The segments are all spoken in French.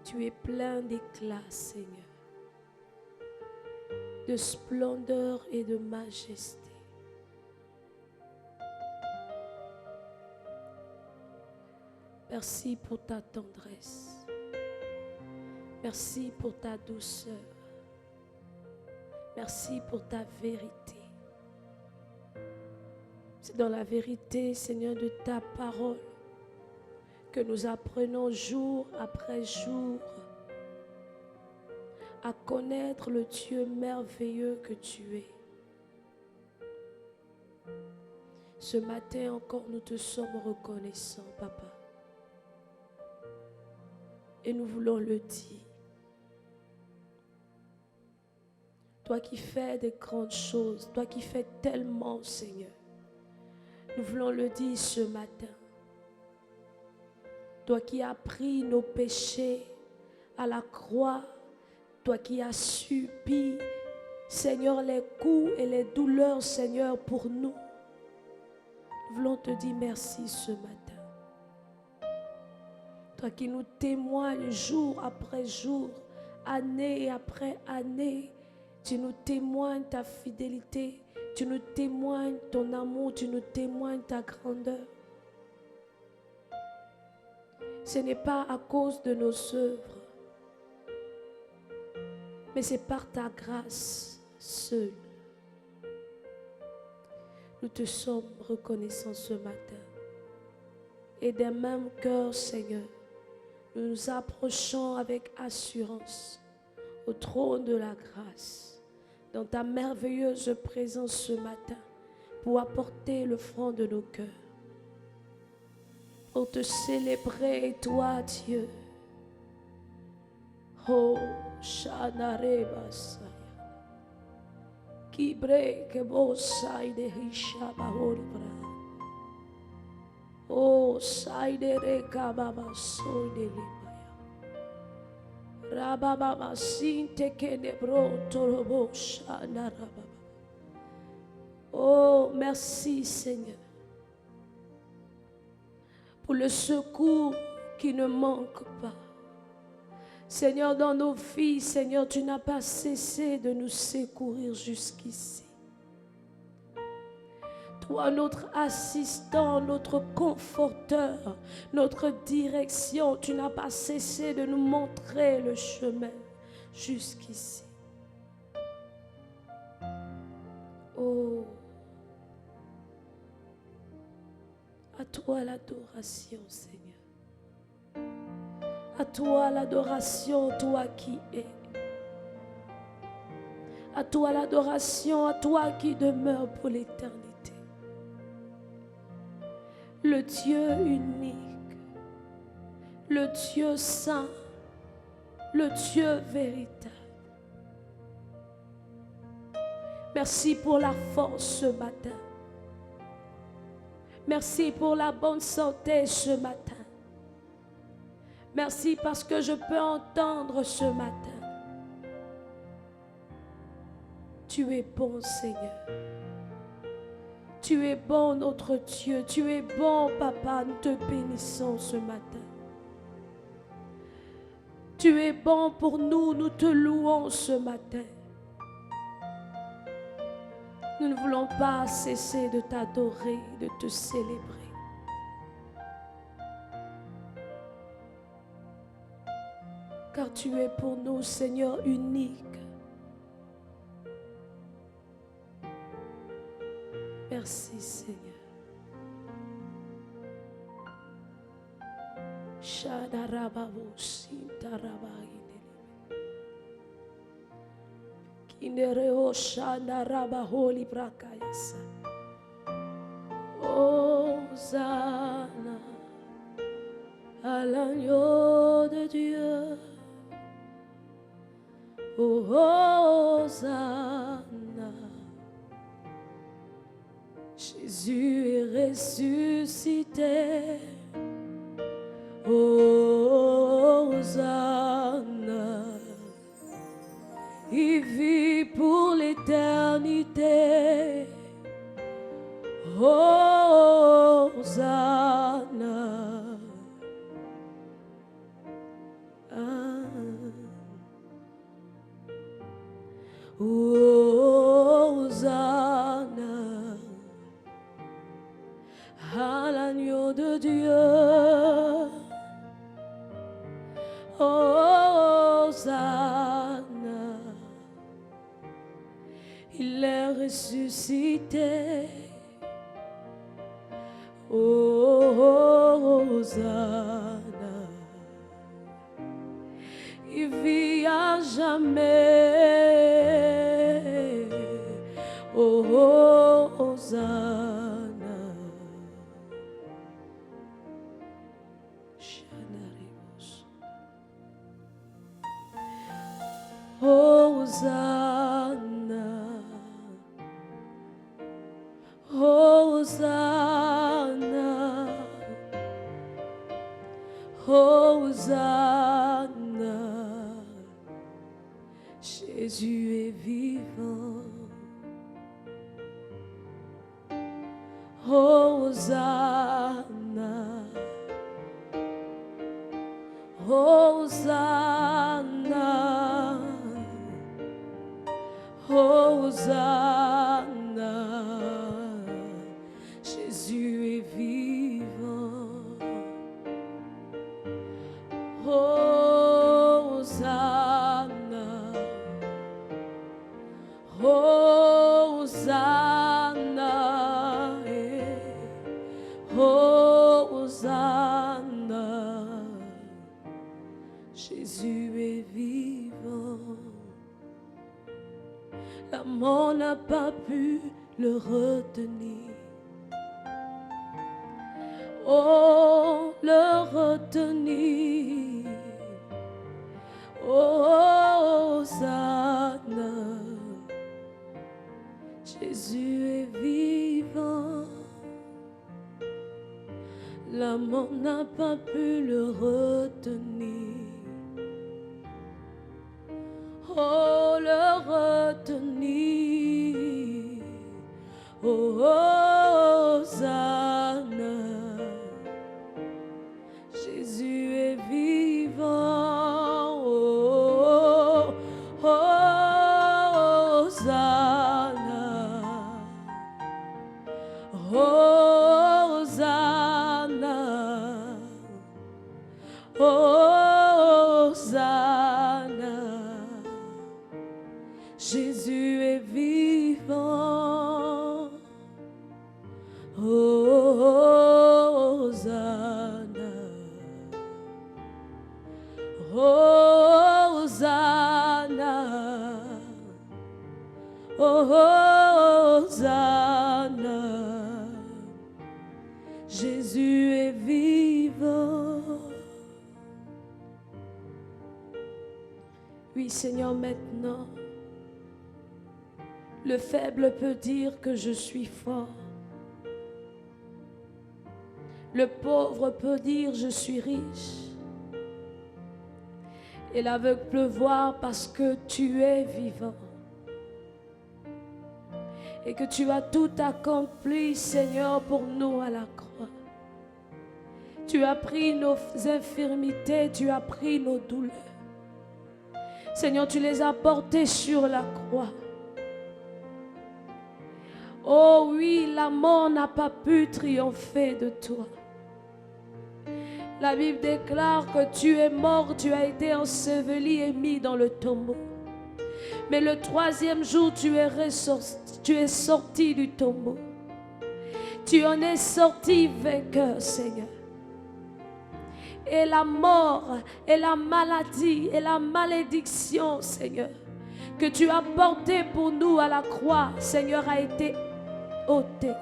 Tu es plein d'éclat, Seigneur, de splendeur et de majesté. Merci pour ta tendresse. Merci pour ta douceur. Merci pour ta vérité. C'est dans la vérité, Seigneur, de ta parole que nous apprenons jour après jour à connaître le Dieu merveilleux que tu es. Ce matin encore, nous te sommes reconnaissants, Papa. Et nous voulons le dire. Toi qui fais des grandes choses, toi qui fais tellement, Seigneur. Nous voulons le dire ce matin. Toi qui as pris nos péchés à la croix, toi qui as subi, Seigneur, les coups et les douleurs, Seigneur, pour nous. Nous voulons te dire merci ce matin. Toi qui nous témoignes jour après jour, année après année, tu nous témoignes ta fidélité, tu nous témoignes ton amour, tu nous témoignes ta grandeur. Ce n'est pas à cause de nos œuvres, mais c'est par ta grâce seule. Nous te sommes reconnaissants ce matin. Et d'un même cœur, Seigneur, nous nous approchons avec assurance au trône de la grâce, dans ta merveilleuse présence ce matin, pour apporter le front de nos cœurs, pour te célébrer, toi, Dieu. Oh, Shanareba Saya. Kibre Kebosai de Hishabahoribra. Oh, Saide Reka Baba Soy de Libaya. Rababa Sinte Kenebro Torobo Shanarababa. Oh, merci Seigneur pour le secours qui ne manque pas. Seigneur, dans nos vies, Seigneur, tu n'as pas cessé de nous secourir jusqu'ici. Toi, notre assistant, notre conforteur, notre direction, tu n'as pas cessé de nous montrer le chemin jusqu'ici. Oh, à toi l'adoration, Seigneur. À toi l'adoration, toi qui es. À toi l'adoration, à toi qui demeures pour l'éternité. Le Dieu unique, le Dieu saint, le Dieu véritable. Merci pour la force ce matin. Merci pour la bonne santé ce matin. Merci parce que je peux entendre ce matin. Tu es bon, Seigneur. Tu es bon, notre Dieu. Tu es bon, Papa. Nous te bénissons ce matin. Tu es bon pour nous. Nous te louons ce matin. Nous ne voulons pas cesser de t'adorer, de te célébrer. Car tu es pour nous, Seigneur, unique. Merci, Seigneur. Hosanna à l'agneau de Dieu. Hosanna. Jésus est ressuscité. Hosanna. Il vit pour l'éternité. Hosanna. Hosanna à l'agneau de Dieu. Hosanna. Il est ressuscité. Hosanna. Il vit à jamais. Hosanna. Hosanna. Hosanna. Hosanna. Jésus est vivant. Hosanna. Hosanna. Hosanna. Jésus est vivant. Hosanna. Hosanna. Hosanna. Jésus est vivant. La mort n'a pas pu le retenir. Oh, le retenir. Hosanna. Jésus est vivant. La mort n'a pas pu le retenir. Oh, le retenir. Hosanna. Jésus est vivant. Oh, Hosanna. Hosanna. Hosanna. Jésus est vivant. Hosanna. Hosanna. Hosanna. Jésus est vivant. Oui, Seigneur, maintenant, le faible peut dire que je suis fort. Le pauvre peut dire je suis riche. Et l'aveugle peut voir parce que tu es vivant. et que tu as tout accompli, Seigneur, pour nous à la croix. Tu as pris nos infirmités, tu as pris nos douleurs. Seigneur, tu les as portées sur la croix. Oh oui, la mort n'a pas pu triompher de toi. La Bible déclare que tu es mort, tu as été enseveli et mis dans le tombeau. Mais le troisième jour, tu es sorti du tombeau. Tu en es sorti vainqueur, Seigneur. Et la mort, et la maladie, et la malédiction, Seigneur, que tu as porté pour nous à la croix, Seigneur, a été ôtée.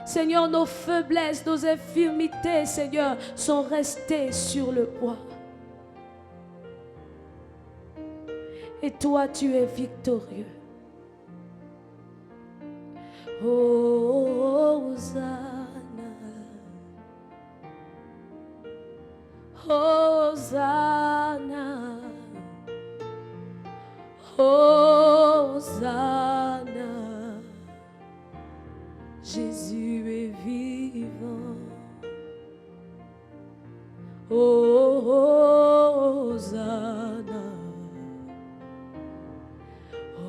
Seigneur, nos faiblesses, nos infirmités, Seigneur, sont restées sur le bois. Et toi, tu es victorieux. Hosanna, Hosanna, Hosanna. Jésus est vivant. Hosanna,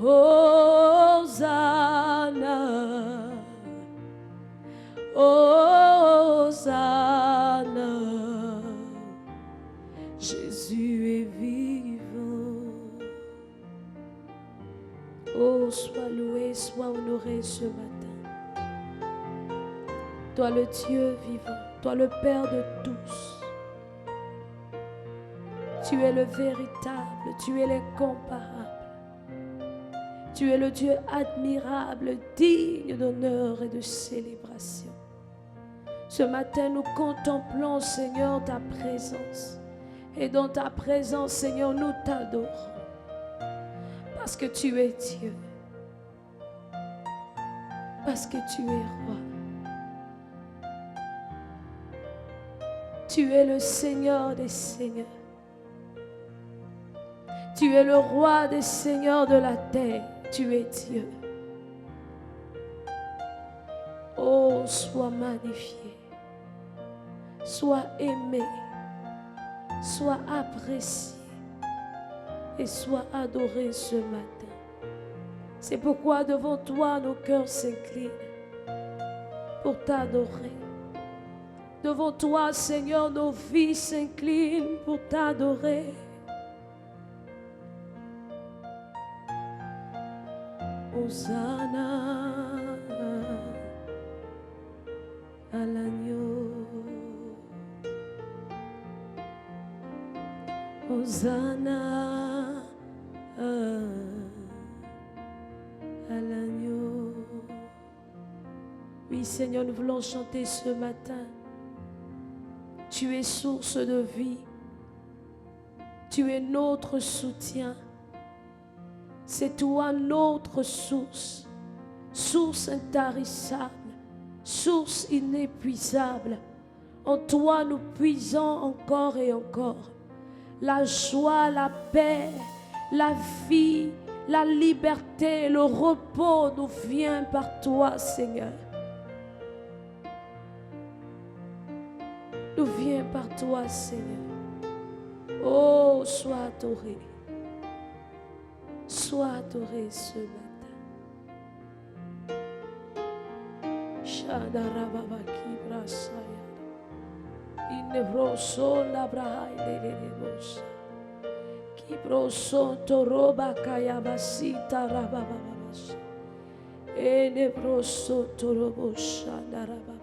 Hosanna, Hosanna. Jésus est vivant. Oh, sois loué, sois honoré ce matin. Toi le Dieu vivant, toi le Père de tous. Tu es le véritable, tu es l'incomparable. Tu es le Dieu admirable, digne d'honneur et de célébration. Ce matin, nous contemplons, Seigneur, ta présence. Et dans ta présence, Seigneur, nous t'adorons. Parce que tu es Dieu. Parce que tu es roi. Tu es le Seigneur des seigneurs. Tu es le roi des seigneurs de la terre. Tu es Dieu. Oh, sois magnifié. Sois aimé. Sois apprécié. Et sois adoré ce matin. C'est pourquoi devant toi nos cœurs s'inclinent pour t'adorer. Devant toi, Seigneur, nos vies s'inclinent pour t'adorer. Hosanna à l'agneau. Hosanna à l'agneau. Oui, Seigneur, nous voulons chanter ce matin. Tu es source de vie. Tu es notre soutien. C'est toi notre source. Source intarissable. Source inépuisable. En toi nous puisons encore et encore. La joie, la paix, la vie, la liberté, le repos nous vient par toi, Seigneur. Nous vient par toi, Seigneur. Oh, sois adoré. Sois adoré ce matin. Shadarabaki brasaya. Inebroso labrahai lelebos. Kibroso toroba kayabasita rabababas. Enebroso torobosha darababa.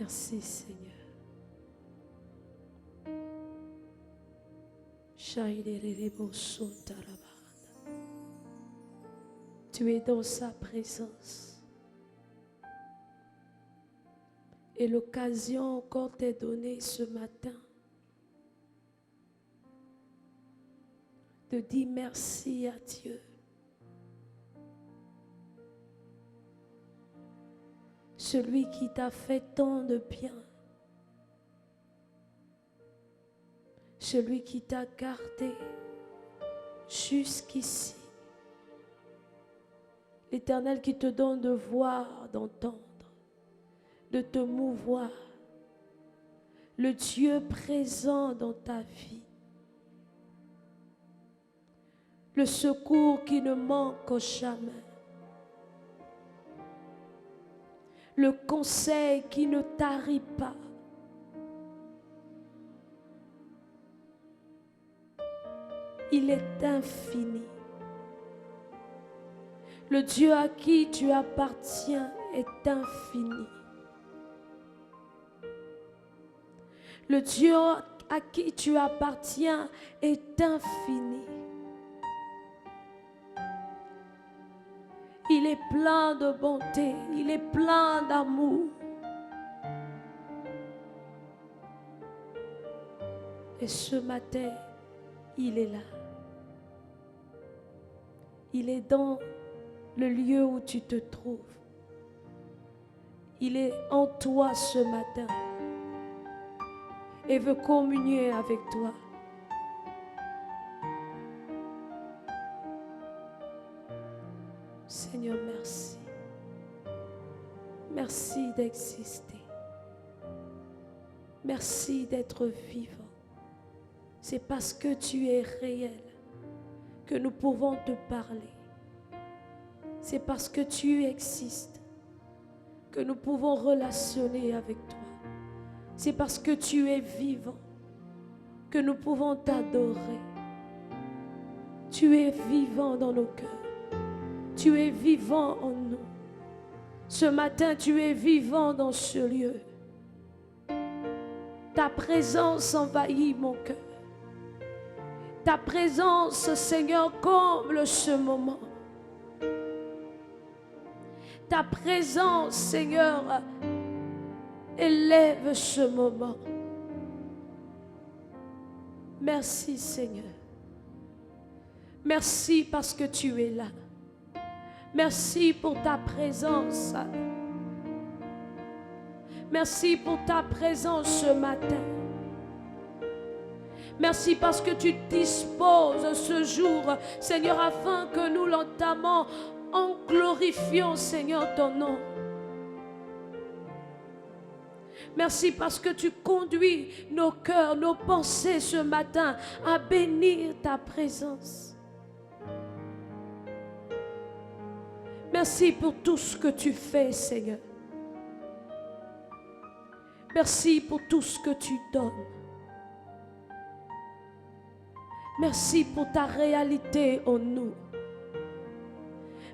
Merci Seigneur. Tu es dans sa présence. Et l'occasion encore t'est donnée ce matin de dire merci à Dieu. Celui qui t'a fait tant de bien. celui qui t'a gardé jusqu'ici. L'Éternel qui te donne de voir, d'entendre, de te mouvoir. Le Dieu présent dans ta vie. Le secours qui ne manque jamais. Le conseil qui ne tarit pas. Il est infini. Le Dieu à qui tu appartiens est infini. Le Dieu à qui tu appartiens est infini. Il est plein de bonté, il est plein d'amour. Et ce matin, il est là. Il est dans le lieu où tu te trouves. Il est en toi ce matin et veut communier avec toi. Seigneur, merci. Merci d'exister. Merci d'être vivant. C'est parce que tu es réel que nous pouvons te parler. C'est parce que tu existes que nous pouvons relationner avec toi. C'est parce que tu es vivant que nous pouvons t'adorer. Tu es vivant dans nos cœurs. Tu es vivant en nous. Ce matin, tu es vivant dans ce lieu. Ta présence envahit mon cœur. Ta présence, Seigneur, comble ce moment. Ta présence, Seigneur, élève ce moment. Merci, Seigneur. Merci parce que tu es là. Merci pour ta présence. Merci pour ta présence ce matin. Merci parce que tu disposes ce jour, Seigneur, afin que nous l'entamons en glorifiant, Seigneur, ton nom. Merci parce que tu conduis nos cœurs, nos pensées ce matin à bénir ta présence. Merci pour tout ce que tu fais, Seigneur. Merci pour tout ce que tu donnes. Merci pour ta réalité en nous.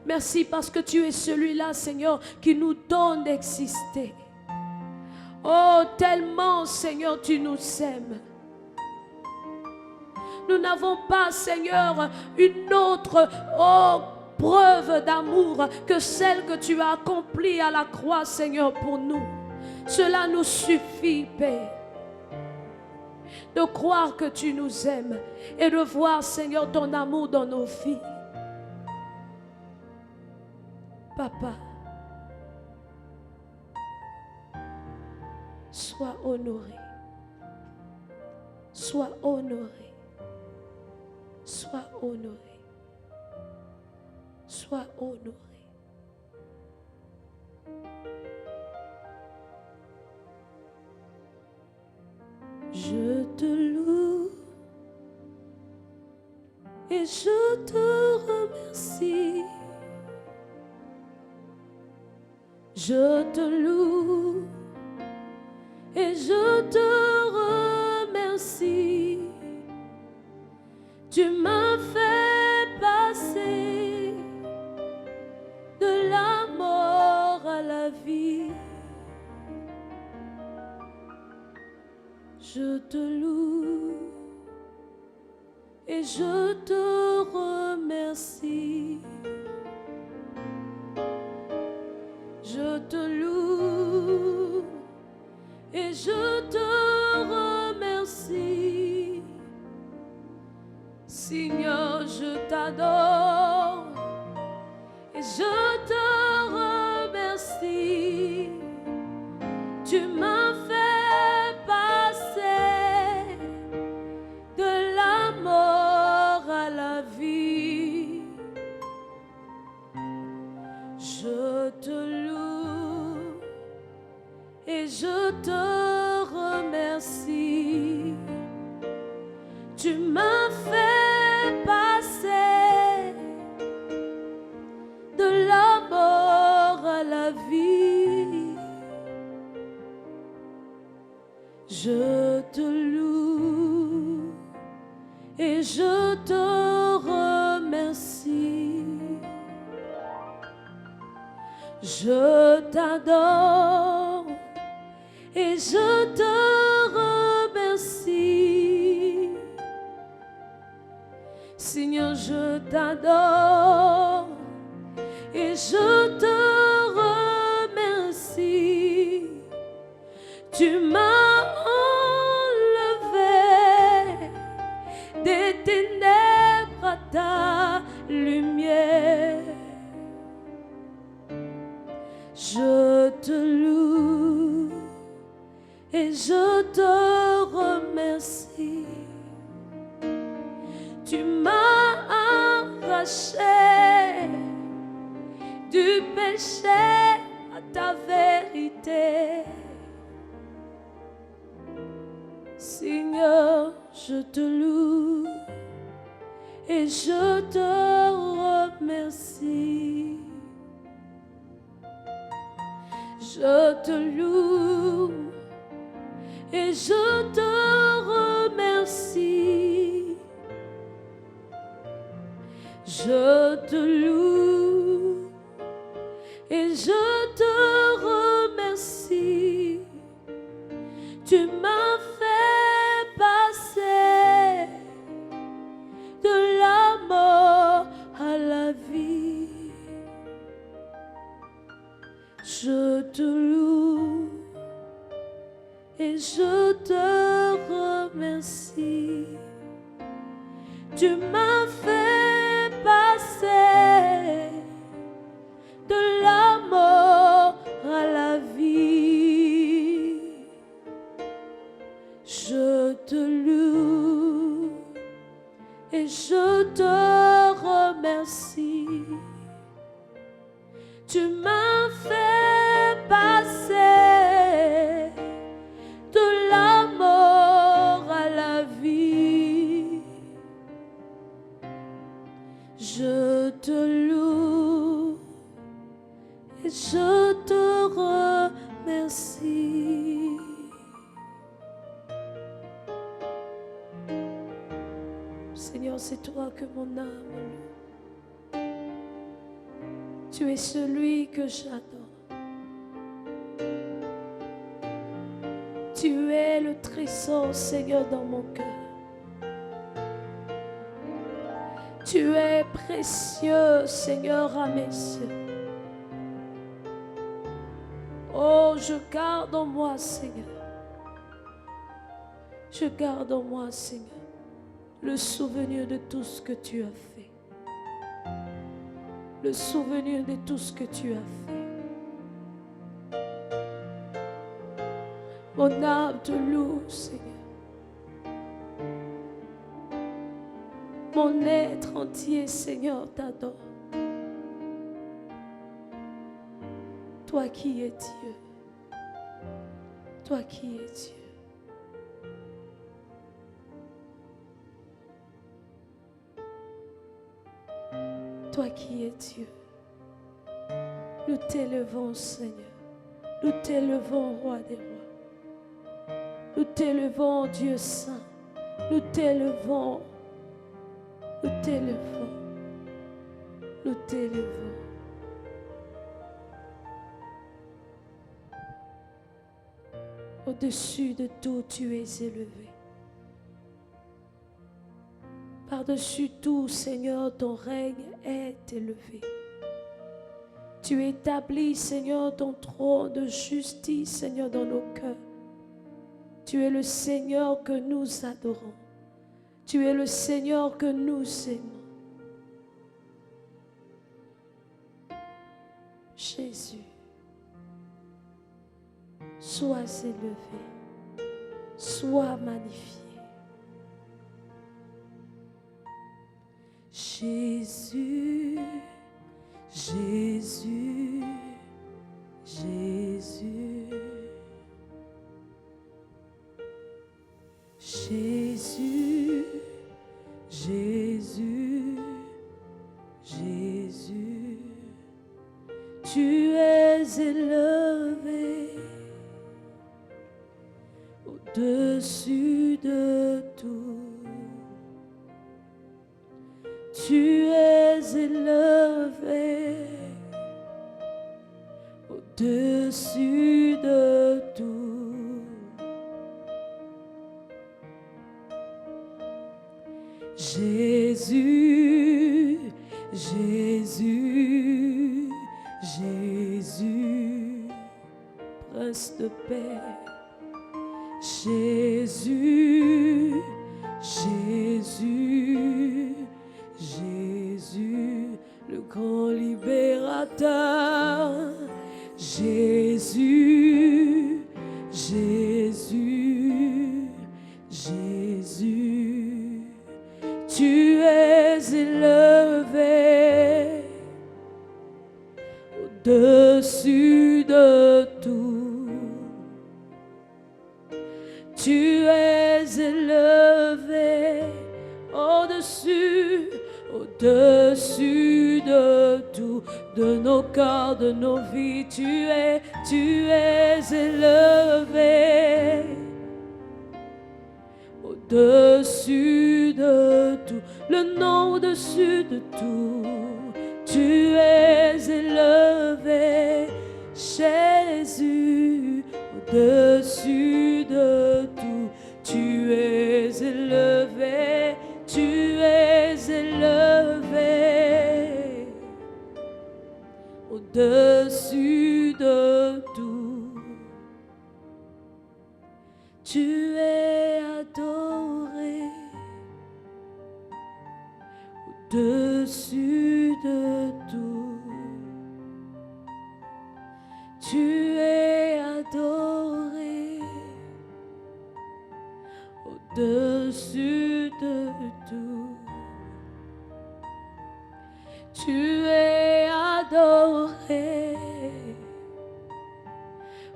Merci parce que tu es celui-là, Seigneur, qui nous donne d'exister. Oh, tellement, Seigneur, tu nous aimes. Nous n'avons pas, Seigneur, une autre preuve d'amour que celle que tu as accomplie à la croix, Seigneur, pour nous. Cela nous suffit, Père, de croire que tu nous aimes et de voir, Seigneur, ton amour dans nos vies. Papa, sois honoré. Sois honoré. Sois honoré. Sois honoré. Je te loue et je te remercie. Je te loue et je te remercie. Tu m'as fait passer de la mort à la vie. Je te loue et je te remercie. Je te loue et je te remercie. Seigneur, je t'adore et je te remercie. Tu m'as fait passer je te remercie. Tu m'as fait passer de la mort à la vie. Je te loue et je te remercie. Je t'adore et je te remercie. Seigneur, je t'adore et je te remercie. Tu m'as enlevé des ténèbres à ta lumière. Je te loue et je te remercie. Tu m'as arraché du péché à ta vérité. Seigneur, je te loue et je te remercie. Je te loue et je te remercie. Je te loue et je te remercie. Tu m'as fait passer de la mort à la vie. Je te loue et je te remercie. Tu m'as fait passer de la mort à la vie. Je te loue et je te remercie. Tu m'as fait passer de la mort à la vie. Je te loue et je te remercie. Seigneur, c'est toi que mon âme loue. Tu es celui que j'adore. Tu es le trésor, Seigneur, dans mon cœur. Tu es précieux, Seigneur, à mes yeux. Oh, je garde en moi, Seigneur. Je garde en moi, Seigneur, le souvenir de tout ce que tu as fait. Le souvenir de tout ce que tu as fait. Mon âme te loue, Seigneur. Mon être entier, Seigneur, t'adore. Toi qui es Dieu. Toi qui es Dieu. Toi qui es Dieu. Nous t'élevons, Seigneur. Nous t'élevons, Roi des rois. Nous t'élevons, Dieu saint. Nous t'élevons. Nous t'élevons. Nous t'élevons. Au-dessus de tout, tu es élevé. Par-dessus tout, Seigneur, ton règne est élevé. Tu établis, Seigneur, ton trône de justice, Seigneur, dans nos cœurs. Tu es le Seigneur que nous adorons. Tu es le Seigneur que nous aimons. Jésus, sois élevé, sois magnifié. Jésus, Jésus, Jésus, élevé au-dessus de tout. Tu es élevé au-dessus de tout. Jésus, Jésus, Jésus, Prince de paix. Jésus, Jésus, Jésus, le grand libérateur. Jésus, Jésus, Jésus, tu es élevé au-dessus de tout. Tu es élevé au-dessus, au-dessus de tout, de nos corps, de nos vies. Tu es élevé au-dessus de tout, le nom au-dessus de tout. Tu es élevé, Jésus, au-dessus de tout. Tu es élevé, tu es élevé au-dessus de tout. Tu es adoré au-dessus de tout. Tu es adoré au-dessus de tout. Tu es adoré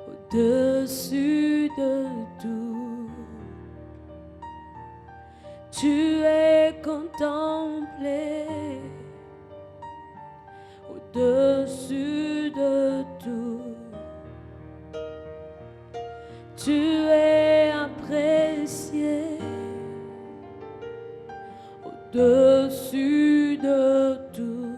au-dessus de tout. Tu es contemplé au-dessus de tout. Tu es apprécié au-dessus de tout.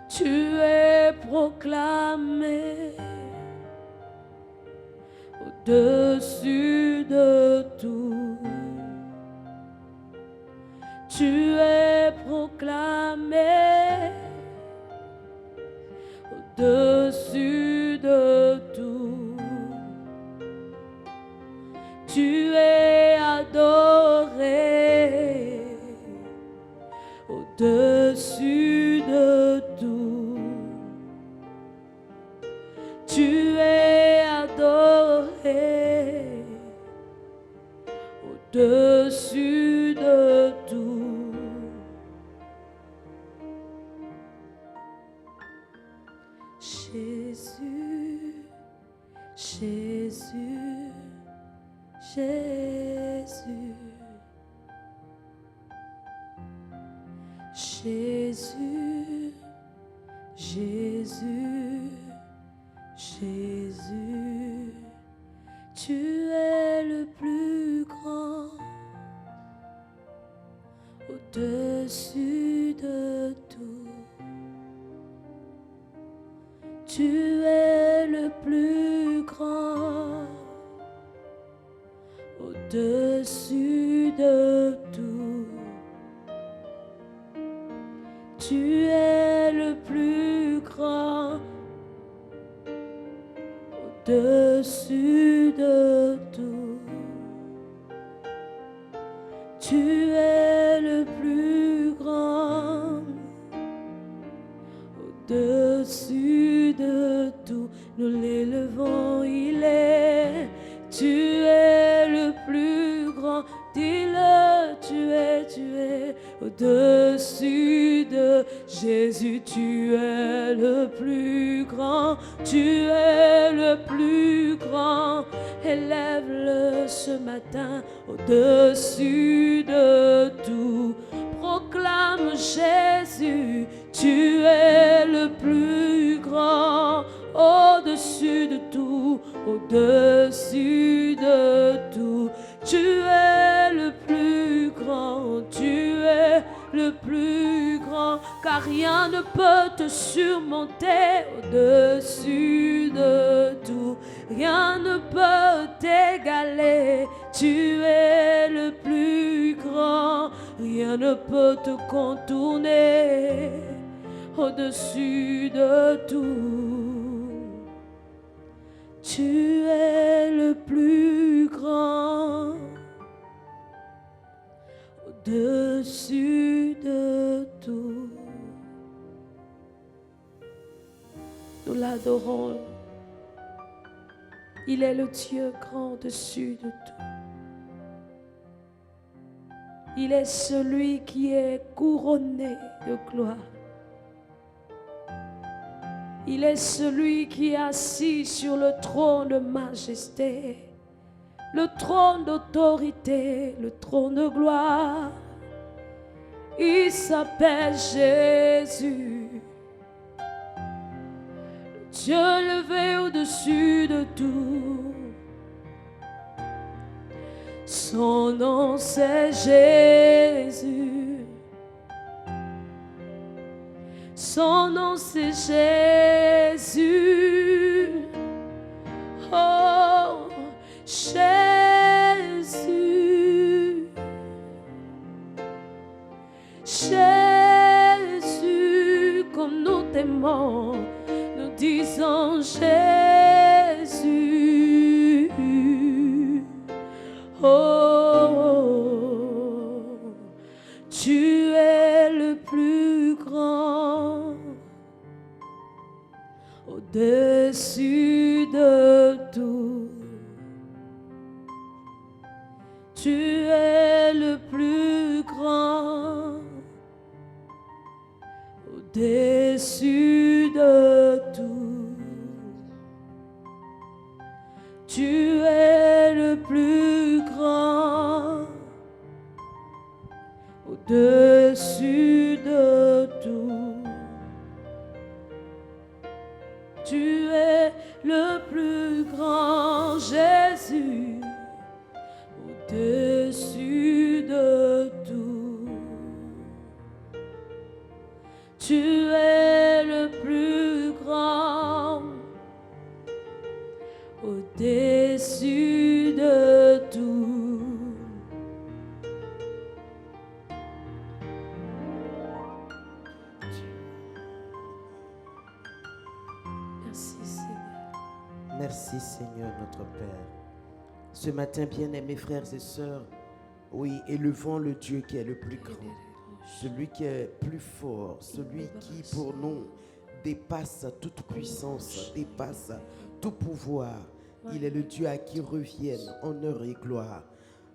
Tu es proclamé au-dessus de tout. Tu es proclamé au-dessus de tout. Tu es adoré au-dessus de tout. Tu es adoré au-dessus de tout. Jésus, Jésus, Jésus, Jésus, Jésus, Jésus, tu es le plus grand au-dessus de tout. Tu es le plus grand au-dessus de tout. Tu es le plus grand au-dessus de tout. Tu es le plus grand au-dessus de tout. Nous l'élevons, il est. Tu es le plus grand. Dis-le, tu es au-dessus de Jésus. Tu es le plus grand. Tu es le plus grand. Élève-le ce matin au-dessus de tout. Proclame Jésus. Tu es le plus grand, au-dessus de tout, au-dessus de tout. Tu es le plus grand, tu es le plus grand, car rien ne peut te surmonter au-dessus de tout. Rien ne peut t'égaler, tu es le plus grand, rien ne peut te contourner au-dessus de tout. Tu es le plus grand, au-dessus de tout. Nous l'adorons. Il est le Dieu grand au-dessus de tout. Il est celui qui est couronné de gloire. Il est celui qui est assis sur le trône de majesté, le trône d'autorité, le trône de gloire. Il s'appelle Jésus, le Dieu levé au-dessus de tout. Son nom c'est Jésus. Son nom c'est Jésus. Oh, Jésus. Jésus, comme nous t'aimons, nous disons Jésus. Oh, tu es le plus grand, au-dessus de tout. Tu es le plus grand, au-dessus de tout. Tu es le plus grand, au-dessus de tout. Tu es le plus grand, Jésus, au-dessus de tout. Tu es le plus grand, au-dessus de tout. Merci Seigneur. Merci Seigneur notre Père. Ce matin, bien-aimés frères et sœurs, oui, élevons le Dieu qui est le plus grand, celui qui est plus fort, celui qui pour nous dépasse toute puissance, dépasse tout pouvoir. Il est le Dieu à qui reviennent honneur et gloire.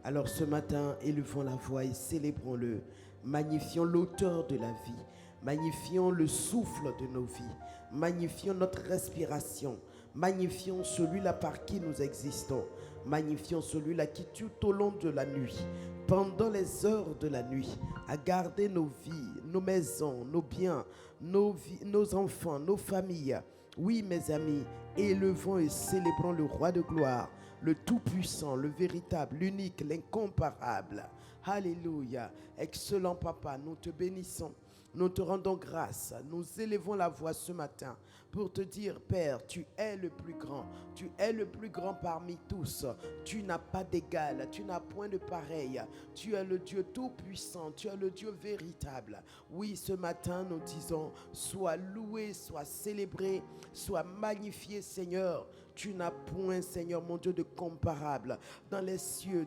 Alors ce matin, élevons la voix et célébrons-le. Magnifions l'auteur de la vie. Magnifions le souffle de nos vies. Magnifions notre respiration. Magnifions celui-là par qui nous existons. Magnifions celui-là qui tout au long de la nuit, pendant les heures de la nuit, a gardé nos vies, nos maisons, nos biens, nos enfants, nos familles. Oui, mes amis, élevons et célébrons le roi de gloire, le tout-puissant, le véritable, l'unique, l'incomparable. Alléluia. Excellent Papa, nous te bénissons. Nous te rendons grâce. Nous élevons la voix ce matin pour te dire, Père, tu es le plus grand. Tu es le plus grand parmi tous. Tu n'as pas d'égal. Tu n'as point de pareil. Tu es le Dieu tout-puissant. Tu es le Dieu véritable. Oui, ce matin, nous disons, sois loué, sois célébré, sois magnifié, Seigneur. Tu n'as point, Seigneur, mon Dieu, de comparable dans les cieux,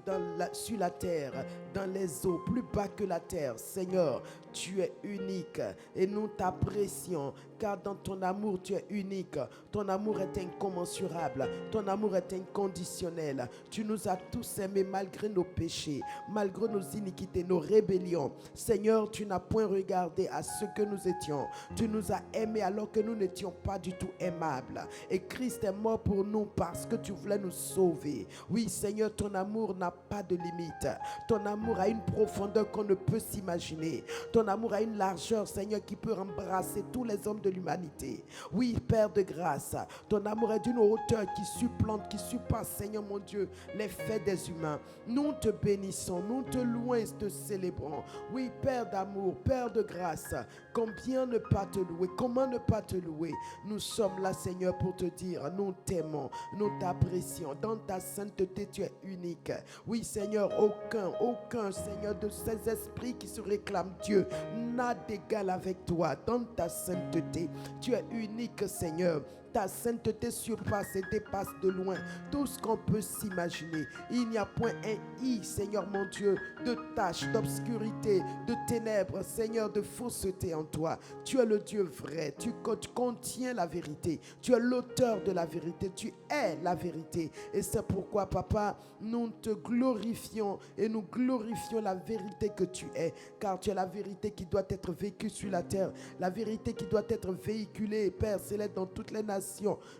sur la terre, dans les eaux, plus bas que la terre. Seigneur, tu es unique et nous t'apprécions car dans ton amour, tu es unique. Ton amour est incommensurable. Ton amour est inconditionnel. Tu nous as tous aimés malgré nos péchés, malgré nos iniquités, nos rébellions. Seigneur, tu n'as point regardé à ce que nous étions. Tu nous as aimés alors que nous n'étions pas du tout aimables. Et Christ est mort pour nous parce que tu voulais nous sauver. Oui, Seigneur, ton amour n'a pas de limite. Ton amour a une profondeur qu'on ne peut s'imaginer. Ton amour a une largeur, Seigneur, qui peut embrasser tous les hommes de l'humanité. Oui, Père de grâce, ton amour est d'une hauteur qui supplante, qui surpasse, Seigneur mon Dieu, les faits des humains. Nous te bénissons, nous te louons et te célébrons. Oui, Père d'amour, Père de grâce, combien ne pas te louer, comment ne pas te louer. Nous sommes là, Seigneur, pour te dire, nous t'aimons, nous t'apprécions. Dans ta sainteté, tu es unique. Oui, Seigneur, aucun, Seigneur, de ces esprits qui se réclament Dieu n'a d'égal avec toi. Dans ta sainteté, tu es unique, Seigneur. Ta sainteté surpasse et dépasse de loin tout ce qu'on peut s'imaginer. Il n'y a point un i, Seigneur mon Dieu, de tache, d'obscurité, de ténèbres, Seigneur, de fausseté en toi. Tu es le Dieu vrai, tu contiens la vérité. Tu es l'auteur de la vérité, tu es la vérité. Et c'est pourquoi, Papa, nous te glorifions et nous glorifions la vérité que tu es. Car tu es la vérité qui doit être vécue sur la terre, la vérité qui doit être véhiculée, Père céleste, dans toutes les nations,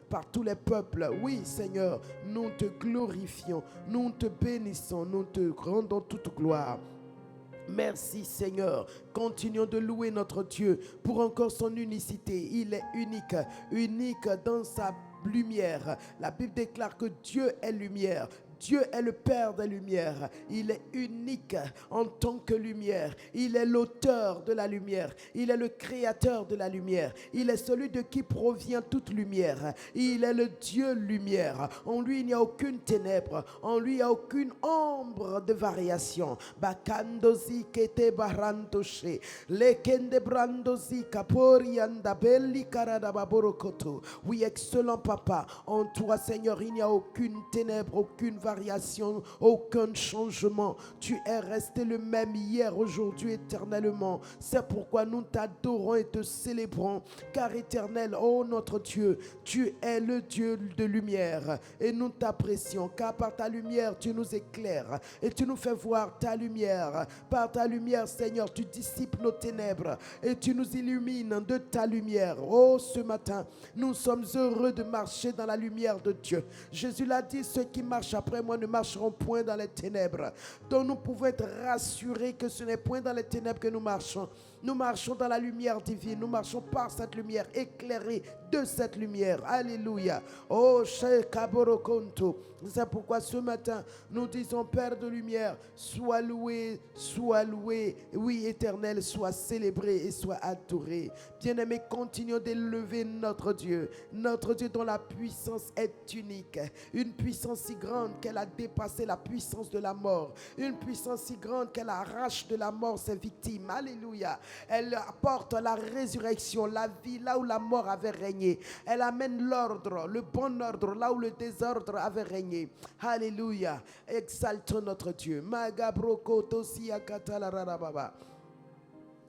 par tous les peuples. Oui, Seigneur, nous te glorifions, nous te bénissons, nous te rendons toute gloire. Merci Seigneur, continuons de louer notre Dieu pour encore son unicité. Il est unique, unique dans sa lumière. La Bible déclare que Dieu est lumière. Dieu est le Père des lumières. Il est unique en tant que lumière. Il est l'auteur de la lumière. Il est le créateur de la lumière. Il est celui de qui provient toute lumière. Il est le Dieu lumière. En lui, il n'y a aucune ténèbre. En lui, il n'y a aucune ombre de variation. Bakandozi kete barantoshe. Lekende brandozi kapori andabelli karadababorokoto. Oui, excellent Papa. En toi, Seigneur, il n'y a aucune ténèbre, aucune variation, aucun changement. Tu es resté le même hier, aujourd'hui, éternellement. C'est pourquoi nous t'adorons et te célébrons. Car éternel, oh notre Dieu, tu es le Dieu de lumière. Et nous t'apprécions, car par ta lumière, tu nous éclaires. Et tu nous fais voir ta lumière. Par ta lumière, Seigneur, tu dissipes nos ténèbres. Et tu nous illumines de ta lumière. Oh, ce matin, nous sommes heureux de marcher dans la lumière de Dieu. Jésus l'a dit, ceux qui marchent après moi ne marcheront point dans les ténèbres. Donc nous pouvons être rassurés que ce n'est point dans les ténèbres que nous marchons. Nous marchons dans la lumière divine. Nous marchons par cette lumière, éclairés de cette lumière. Alléluia. Oh, Shekaborokonto. C'est pourquoi ce matin, nous disons, Père de lumière, sois loué, sois loué. Oui, éternel, sois célébré et sois adoré. Bien-aimé, continuons d'élever notre Dieu dont la puissance est unique. Une puissance si grande qu'elle a dépassé la puissance de la mort. Une puissance si grande qu'elle arrache de la mort ses victimes. Alléluia. Elle apporte la résurrection, la vie là où la mort avait régné. Elle amène l'ordre, le bon ordre là où le désordre avait régné. Alléluia. Exaltons notre Dieu. Magabrokoto siakatalarababa.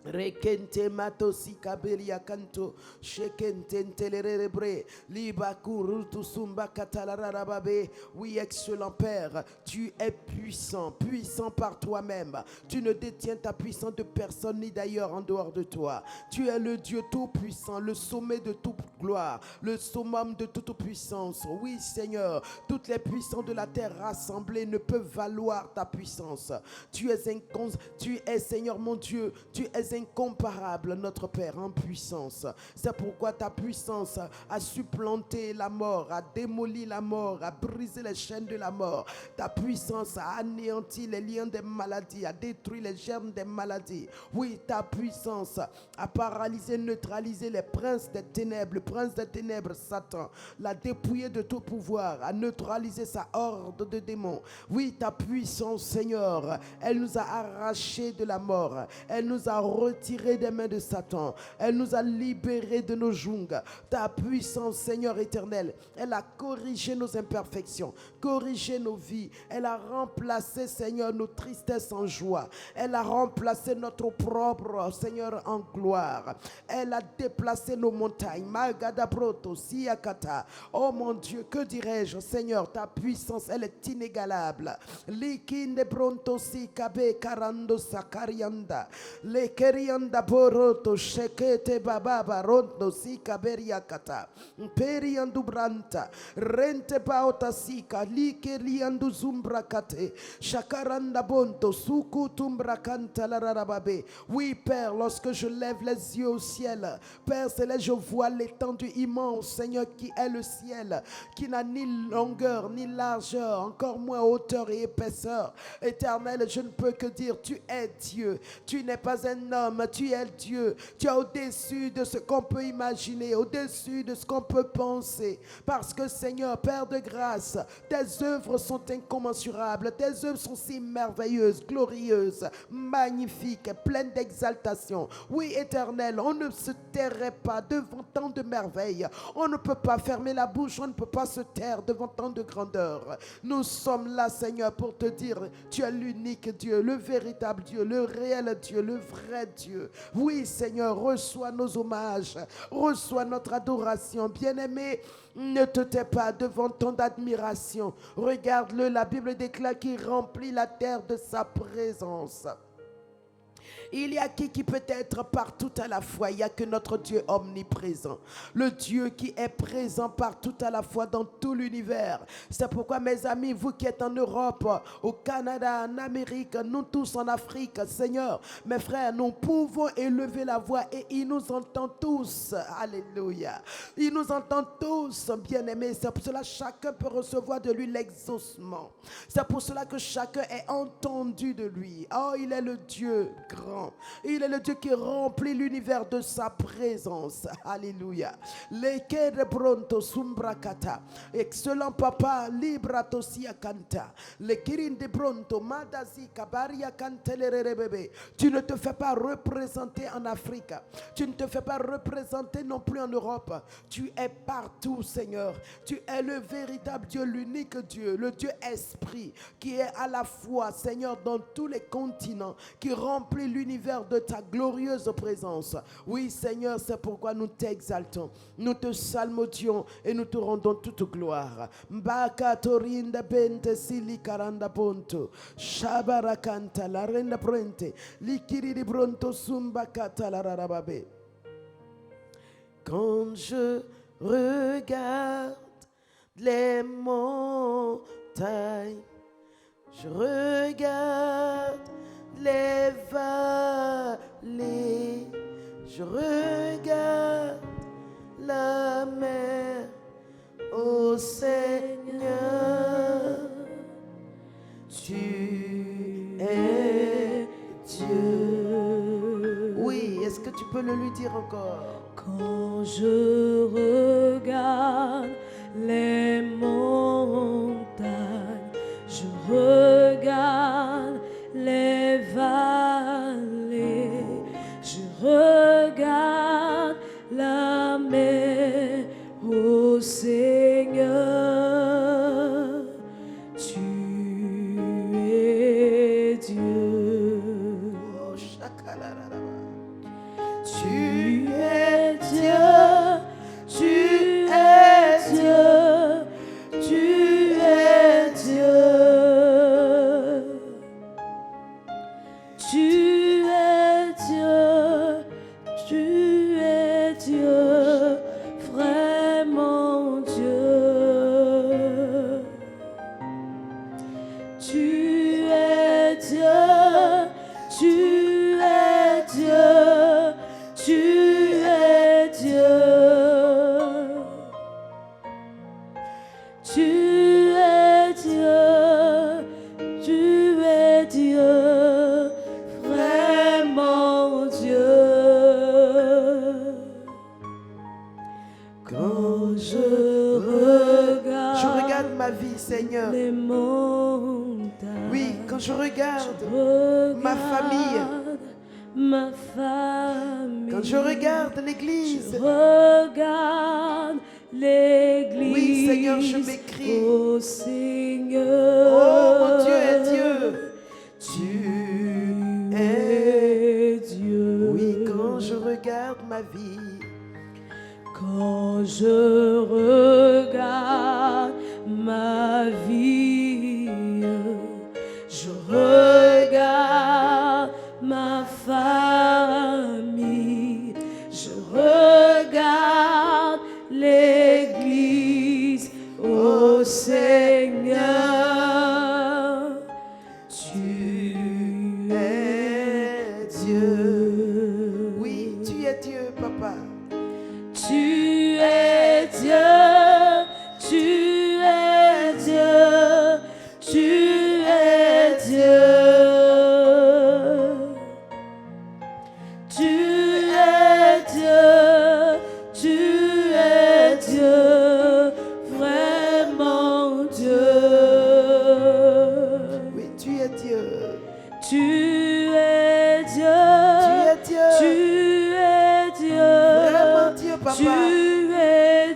Rekente matosi kabelia kanto shekente telerebre libakurutu sumba katalararababe. Oui, excellent Père, tu es puissant, puissant par toi-même. Tu ne détiens ta puissance de personne ni d'ailleurs en dehors de toi. Tu es le Dieu tout puissant, le sommet de toute gloire, le summum de toute puissance. Oui, Seigneur, toutes les puissances de la terre rassemblées ne peuvent valoir ta puissance. Tu es Seigneur mon Dieu, tu es incomparable, notre Père, en puissance. C'est pourquoi ta puissance a supplanté la mort, a démoli la mort, a brisé les chaînes de la mort. Ta puissance a anéanti les liens des maladies, a détruit les germes des maladies. Oui, ta puissance a paralysé, neutralisé les princes des ténèbres, le prince des ténèbres, Satan, l'a dépouillé de tout pouvoir, a neutralisé sa horde de démons. Oui, ta puissance, Seigneur, elle nous a arrachés de la mort, elle nous a retirés des mains de Satan. Elle nous a libérés de nos jougs. Ta puissance, Seigneur éternel, elle a corrigé nos imperfections, corrigé nos vies. Elle a remplacé, Seigneur, nos tristesses en joie. Elle a remplacé notre opprobre, Seigneur, en gloire. Elle a déplacé nos montagnes. Magadabroto, Siakata. Oh mon Dieu, que dirais-je, Seigneur, ta puissance, elle est inégalable. Likinde bronto si kabe karando sakarianda. Le kerianda boroto shekete bababa rondo si kaberiakata. Periandu branta. Rente paota sika. Likeriandu zumbrakate. Shakaranda bonto suku tumbrakanta la rarababe. Oui, Père, lorsque je lève les yeux au ciel, Père céleste, je vois l'étendue immense, Seigneur, qui est le ciel, qui n'a ni longueur, ni largeur, encore moins hauteur et épaisseur. Éternel, je ne peux que dire, tu es Dieu. Tu n'es pas un homme, tu es Dieu. Tu es au-dessus de ce qu'on peut imaginer, au-dessus de ce qu'on peut penser. Parce que, Seigneur, Père de grâce, tes œuvres sont incommensurables. Tes œuvres sont si merveilleuses, glorieuses, magnifiques, pleines d'exaltation. Oui, Éternel, on ne se tairait pas devant tant de merveilles. On ne peut pas fermer la bouche, on ne peut pas se taire devant tant de grandeur. Nous sommes là, Seigneur, pour te dire, tu es l'unique Dieu, le véritable Dieu, le réel Dieu, le vrai Dieu. Oui, Seigneur, reçois nos hommages, reçois notre adoration. Bien-aimé, ne te tais pas devant ton admiration. Regarde-le, la Bible déclare qu'il remplit la terre de sa présence. Il y a qui peut être partout à la fois. Il n'y a que notre Dieu omniprésent. Le Dieu qui est présent partout à la fois dans tout l'univers. C'est pourquoi, mes amis, vous qui êtes en Europe, au Canada, en Amérique, nous tous en Afrique, Seigneur, mes frères, nous pouvons élever la voix et il nous entend tous. Alléluia. Il nous entend tous, bien-aimés. C'est pour cela que chacun peut recevoir de lui l'exaucement. C'est pour cela que chacun est entendu de lui. Oh, il est le Dieu grand. Il est le Dieu qui remplit l'univers de sa présence. Alléluia. Lekere bronto sumbrakata. Excellent papa, librato sia canta. Lekirin de bronto madasi kabaria kantelere bébé. Tu ne te fais pas représenter en Afrique. Tu ne te fais pas représenter non plus en Europe. Tu es partout, Seigneur. Tu es le véritable Dieu, l'unique Dieu, le Dieu esprit qui est à la fois, Seigneur, dans tous les continents, qui remplit l'univers de ta glorieuse présence. Oui, Seigneur, c'est pourquoi nous t'exaltons, nous te salmodions et nous te rendons toute gloire. Mbaka torinda bente sili karanda ponto, shabarakanta la renda prente, likiri bronto sumbakata la rarababe. Quand je regarde les montagnes, je regarde les vallées, je regarde la mer, ô Seigneur, tu es Dieu. Oui, est-ce que tu peux le lui dire encore? Quand je regarde les montagnes, je regarde les vallées, je regarde la mer, ô Seigneur, tu es Dieu. Oh, shakalarara. Tu es Dieu, tu es Dieu, tu es Dieu. Tu es Dieu, tu es Dieu, vraiment Dieu. Tu es Dieu, tu es Dieu, tu es Dieu. Tu es Dieu, tu es Dieu, vraiment Dieu. Quand je regarde ma vie, Seigneur. les montagnes, Oui, quand je regarde ma famille, ma famille. Quand je regarde l'église, Je regarde l'église. Oui, Seigneur, je m'écris. Oh Seigneur. Oh, mon Dieu est Dieu. Tu es Dieu. Oui, quand je regarde ma vie, quand je regarde ma vie, je regarde ma famille, je regarde l'église, ô Seigneur, tu es Dieu. oui, tu es Dieu, Papa. Tu es Dieu, tu es Dieu, tu es Dieu. Tu es Dieu, tu es Dieu, vraiment Dieu. Oui, tu es Dieu. Tu es Dieu, Tu es Dieu. tu es Dieu, Vraiment Dieu, Papa. tu es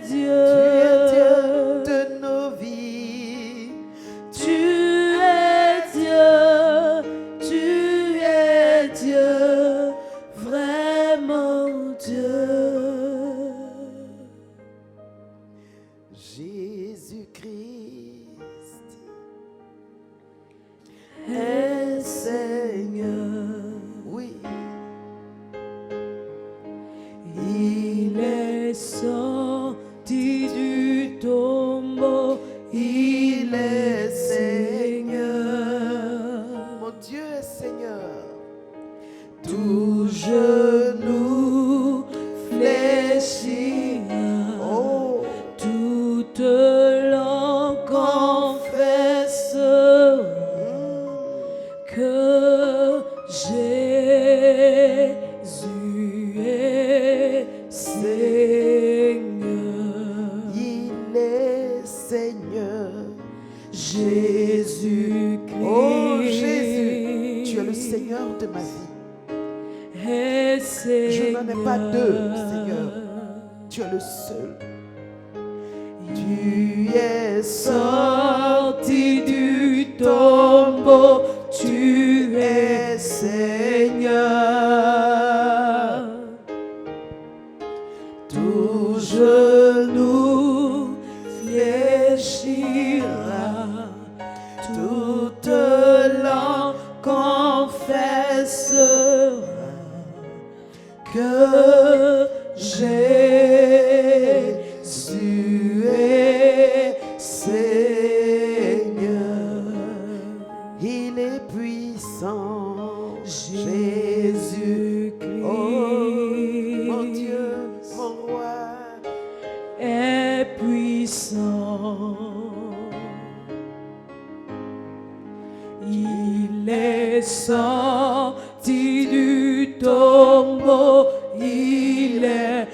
Dieu, Tu es Dieu de nos vies. tu es Dieu, tu es Dieu, vraiment Dieu. Jésus-Christ est Seigneur. Oui, Il est sorti du tombeau, il est Seigneur. mon Dieu est Seigneur. Tout genou fléchira, Oh, toute langue confessera que Jésus est Seigneur. il est Seigneur. Jésus-Christ. Oh Jésus, tu es le Seigneur de ma vie. est Seigneur. Je n'en ai pas deux, Seigneur. Tu es le seul. Tu es sorti du tombeau, tu es Seigneur. Tout genou fléchira, toute langue confessera que Jésus est Seigneur. Il est puissant. Jésus-Christ Oh, mon Dieu, mon roi. est puissant. Il est sorti du tombeau, il est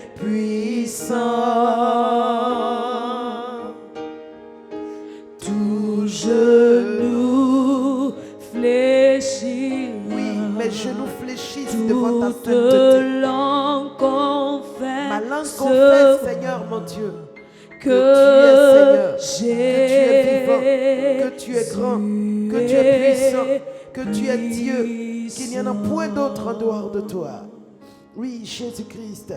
puissant. Tout genou fléchira. Oui, mes genoux fléchissent devant ta Toute sainteté. langue confesse. Ma langue confesse, Seigneur, mon Dieu, que tu es vivant, que tu es grand, que tu es puissant, que tu es Dieu, qu'il n'y en a point d'autre en dehors de toi. Oui, Jésus-Christ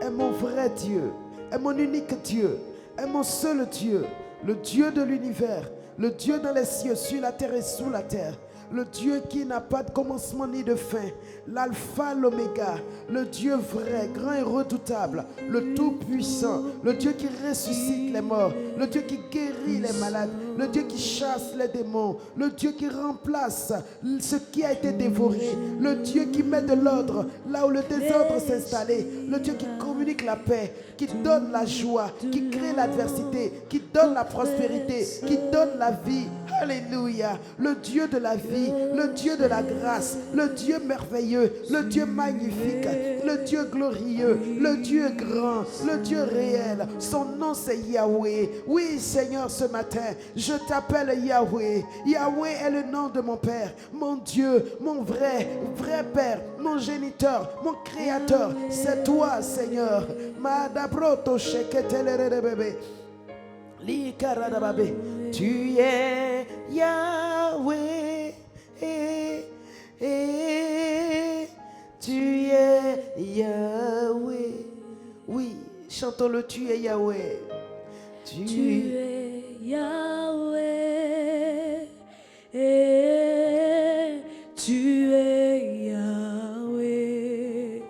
est mon vrai Dieu, est mon unique Dieu, est mon seul Dieu, le Dieu de l'univers, le Dieu dans les cieux, sur la terre et sous la terre. Le Dieu qui n'a pas de commencement ni de fin, l'alpha, l'oméga, le Dieu vrai, grand et redoutable, le tout-puissant, le Dieu qui ressuscite les morts, le Dieu qui guérit les malades, le Dieu qui chasse les démons, le Dieu qui remplace ce qui a été dévoré, le Dieu qui met de l'ordre là où le désordre s'est installé, le Dieu qui communique la paix, qui donne la joie, qui crée l'adversité, qui donne la prospérité, qui donne la vie. Alléluia, le Dieu de la vie, le Dieu de la grâce, le Dieu merveilleux, le Dieu magnifique, le Dieu glorieux, le Dieu grand, le Dieu réel. Son nom c'est Yahweh. Oui Seigneur, ce matin, je t'appelle Yahweh. Yahweh est le nom de mon Père, mon Dieu, mon vrai Père, mon géniteur, mon créateur. C'est toi, Seigneur. Madabroto sheketelere li karadababe. Tu es Yahweh. Tu es Yahweh. Oui, chantons-le, tu es Yahweh. Tu es Yahweh. Tu es Yahweh.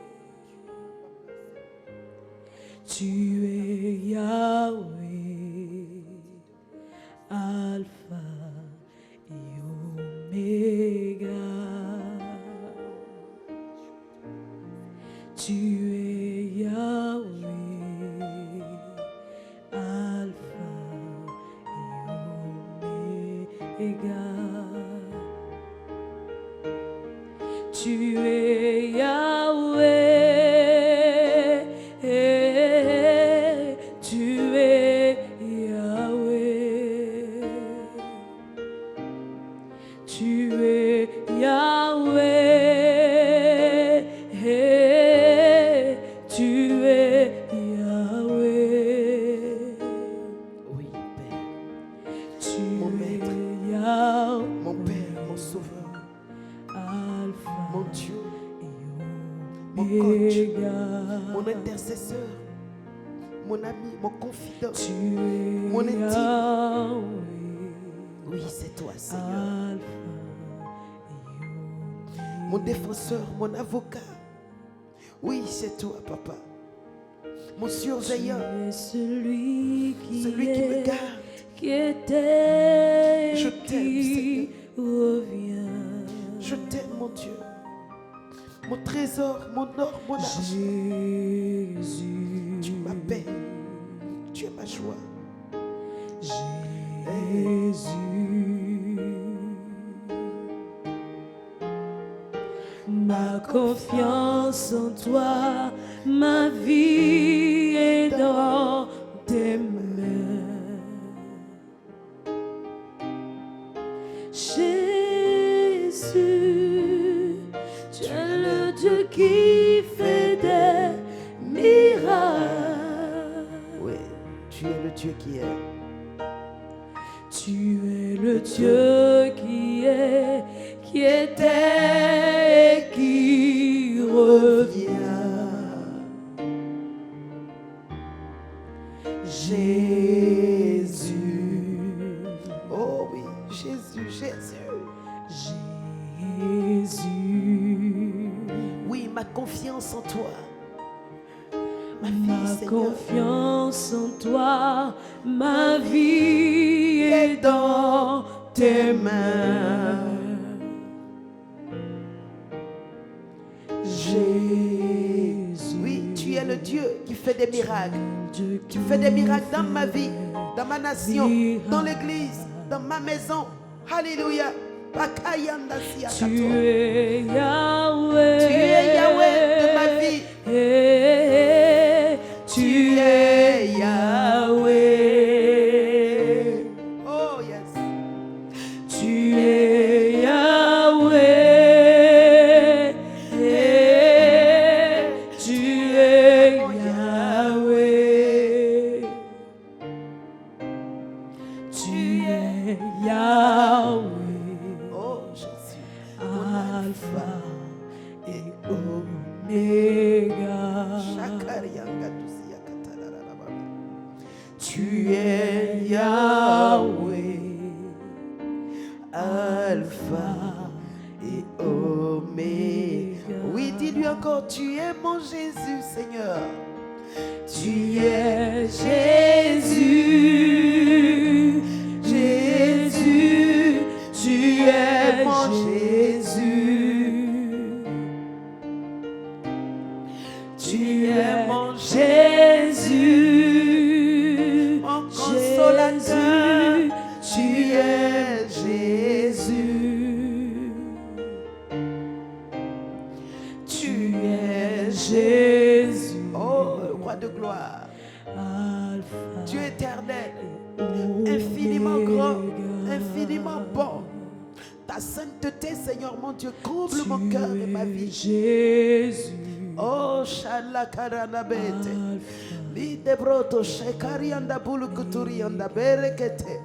Tu es Yahweh. Alpha et Oméga. Tu es Yahweh. Alpha et Oméga. Tu es Yahweh. Tu es Yahweh. Tu es Yahweh. Tu es Yahweh. Oui, Père. Tu Mon maître. es Yahweh. Mon Père, mon Sauveur, Alpha mon Dieu, et mon coach, Oméga. mon intercesseur, mon ami, mon confident. Tu es mon intime. Yahweh. Oui, c'est toi, Seigneur. Alpha et Mon défenseur, mon avocat. Oui, c'est toi, Papa. Mon surveillant, Tu es celui qui me garde. qui était, Je qui t'aime, revient. Je t'aime, mon Dieu. Mon trésor, mon or, mon argent. Jésus, Tu m'appelles. Tu es ma joie. Jésus, ma confiance en toi, ma vie est dans tes mains. Jésus, tu es le Dieu qui fait des miracles. Oui, tu es le Dieu qui est. Tu es le Dieu qui était et qui revient. Jésus, Oh oui, Jésus, Jésus. Jésus, Oui, ma confiance en toi. Ma vie, ma Seigneur. confiance en toi, ma vie est dans tes mains. Jésus, Oui, tu es le Dieu qui fait des miracles. Dieu Tu fais des miracles dans ma vie, dans ma nation, dans l'église, dans ma maison. Alléluia. Bakayanda Tu siakato. es Yahweh. Tu es Yahweh de ma vie. Tu es Yahweh. Oh yes. Tu es Yahweh. Tu es Yahweh. Tu es Yahweh. Oh Jésus. Alpha et Oméga. Tu es Yahweh, Alpha et Oméga. Oui, dis-lui encore, tu es mon Jésus, Seigneur. tu es Jésus, Jésus, tu es mon Jésus, tu es mon Jésus, Mon consolateur, tu es Jésus, tu es Jésus, oh, le roi de gloire, Alpha, Dieu éternel, infiniment grand, infiniment bon. Ta sainteté, Seigneur mon Dieu, comble mon cœur et ma vie. Jésus. Oh, Shala Karanabete. Lide broto shekarianda bulukuturianda berekete.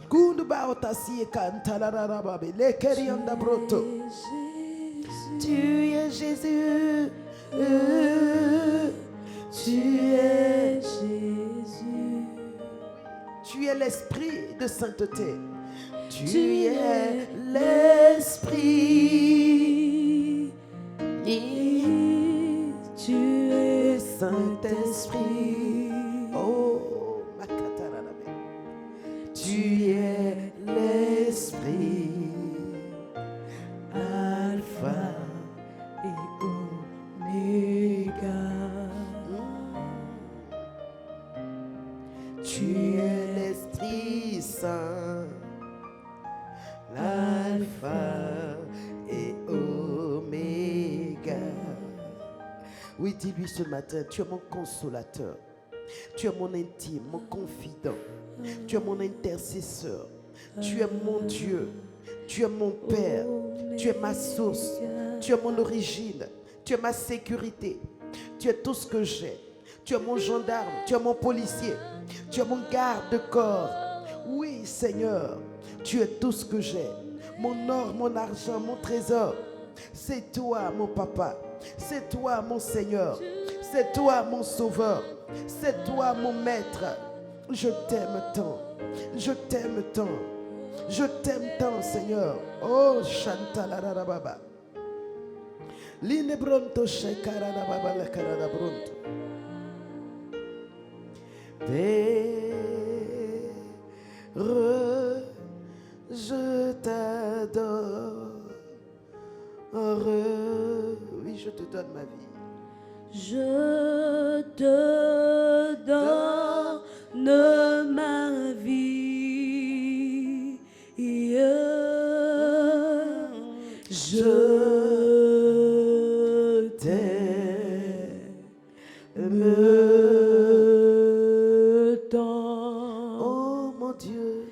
Kunduba otasi kantalararababe lekerianda broto. Tu es Jésus. Tu es Jésus. Tu es l'esprit de sainteté. Tu es l'esprit. Tu es Saint-Esprit. Oh, Makataranabe. Tu es l'esprit. Alpha et Oméga. Tu es l'Esprit Saint. L'Alpha et Oméga. Oui, dis-lui ce matin, tu es mon consolateur. Tu es mon intime, mon confident. Tu es mon intercesseur. Tu es mon Dieu. Tu es mon Père. Tu es ma source. Tu es mon origine. Tu es ma sécurité. Tu es tout ce que j'ai. Tu es mon gendarme. Tu es mon policier. Tu es mon garde-corps. Oui, Seigneur. Tu es tout ce que j'ai. Mon or, mon argent, mon trésor. C'est toi, mon papa. C'est toi, mon Seigneur. C'est toi, mon sauveur. C'est toi, mon maître. Je t'aime tant. Je t'aime tant. Je t'aime tant, Seigneur. Oh, Chantalarababa. Linebronto Shekarababa la Karabronto. Père, je t'adore. Oui, je te donne ma vie. Je te donne ma vie. Je t'aime tant. Oh mon Dieu,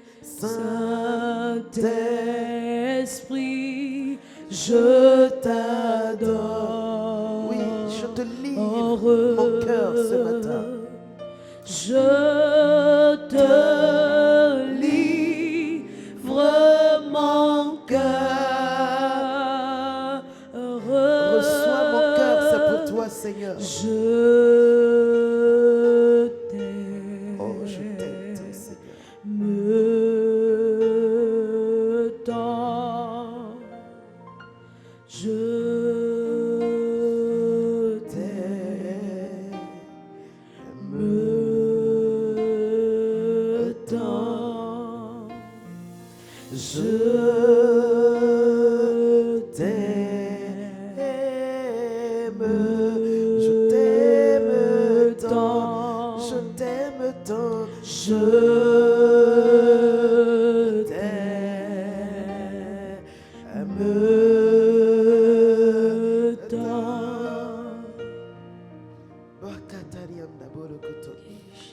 Saint-Esprit, je t'adore. oui, je te livre mon cœur ce matin. Je te livre mon cœur. Reçois mon cœur, c'est pour toi, Seigneur. Je t'aime. Oh, je t'aime tant, Seigneur. Me tends. Je t'aime. Me tends. Je t'aime. Je t'aime tant. Je t'aime tant. Je t'aime tant.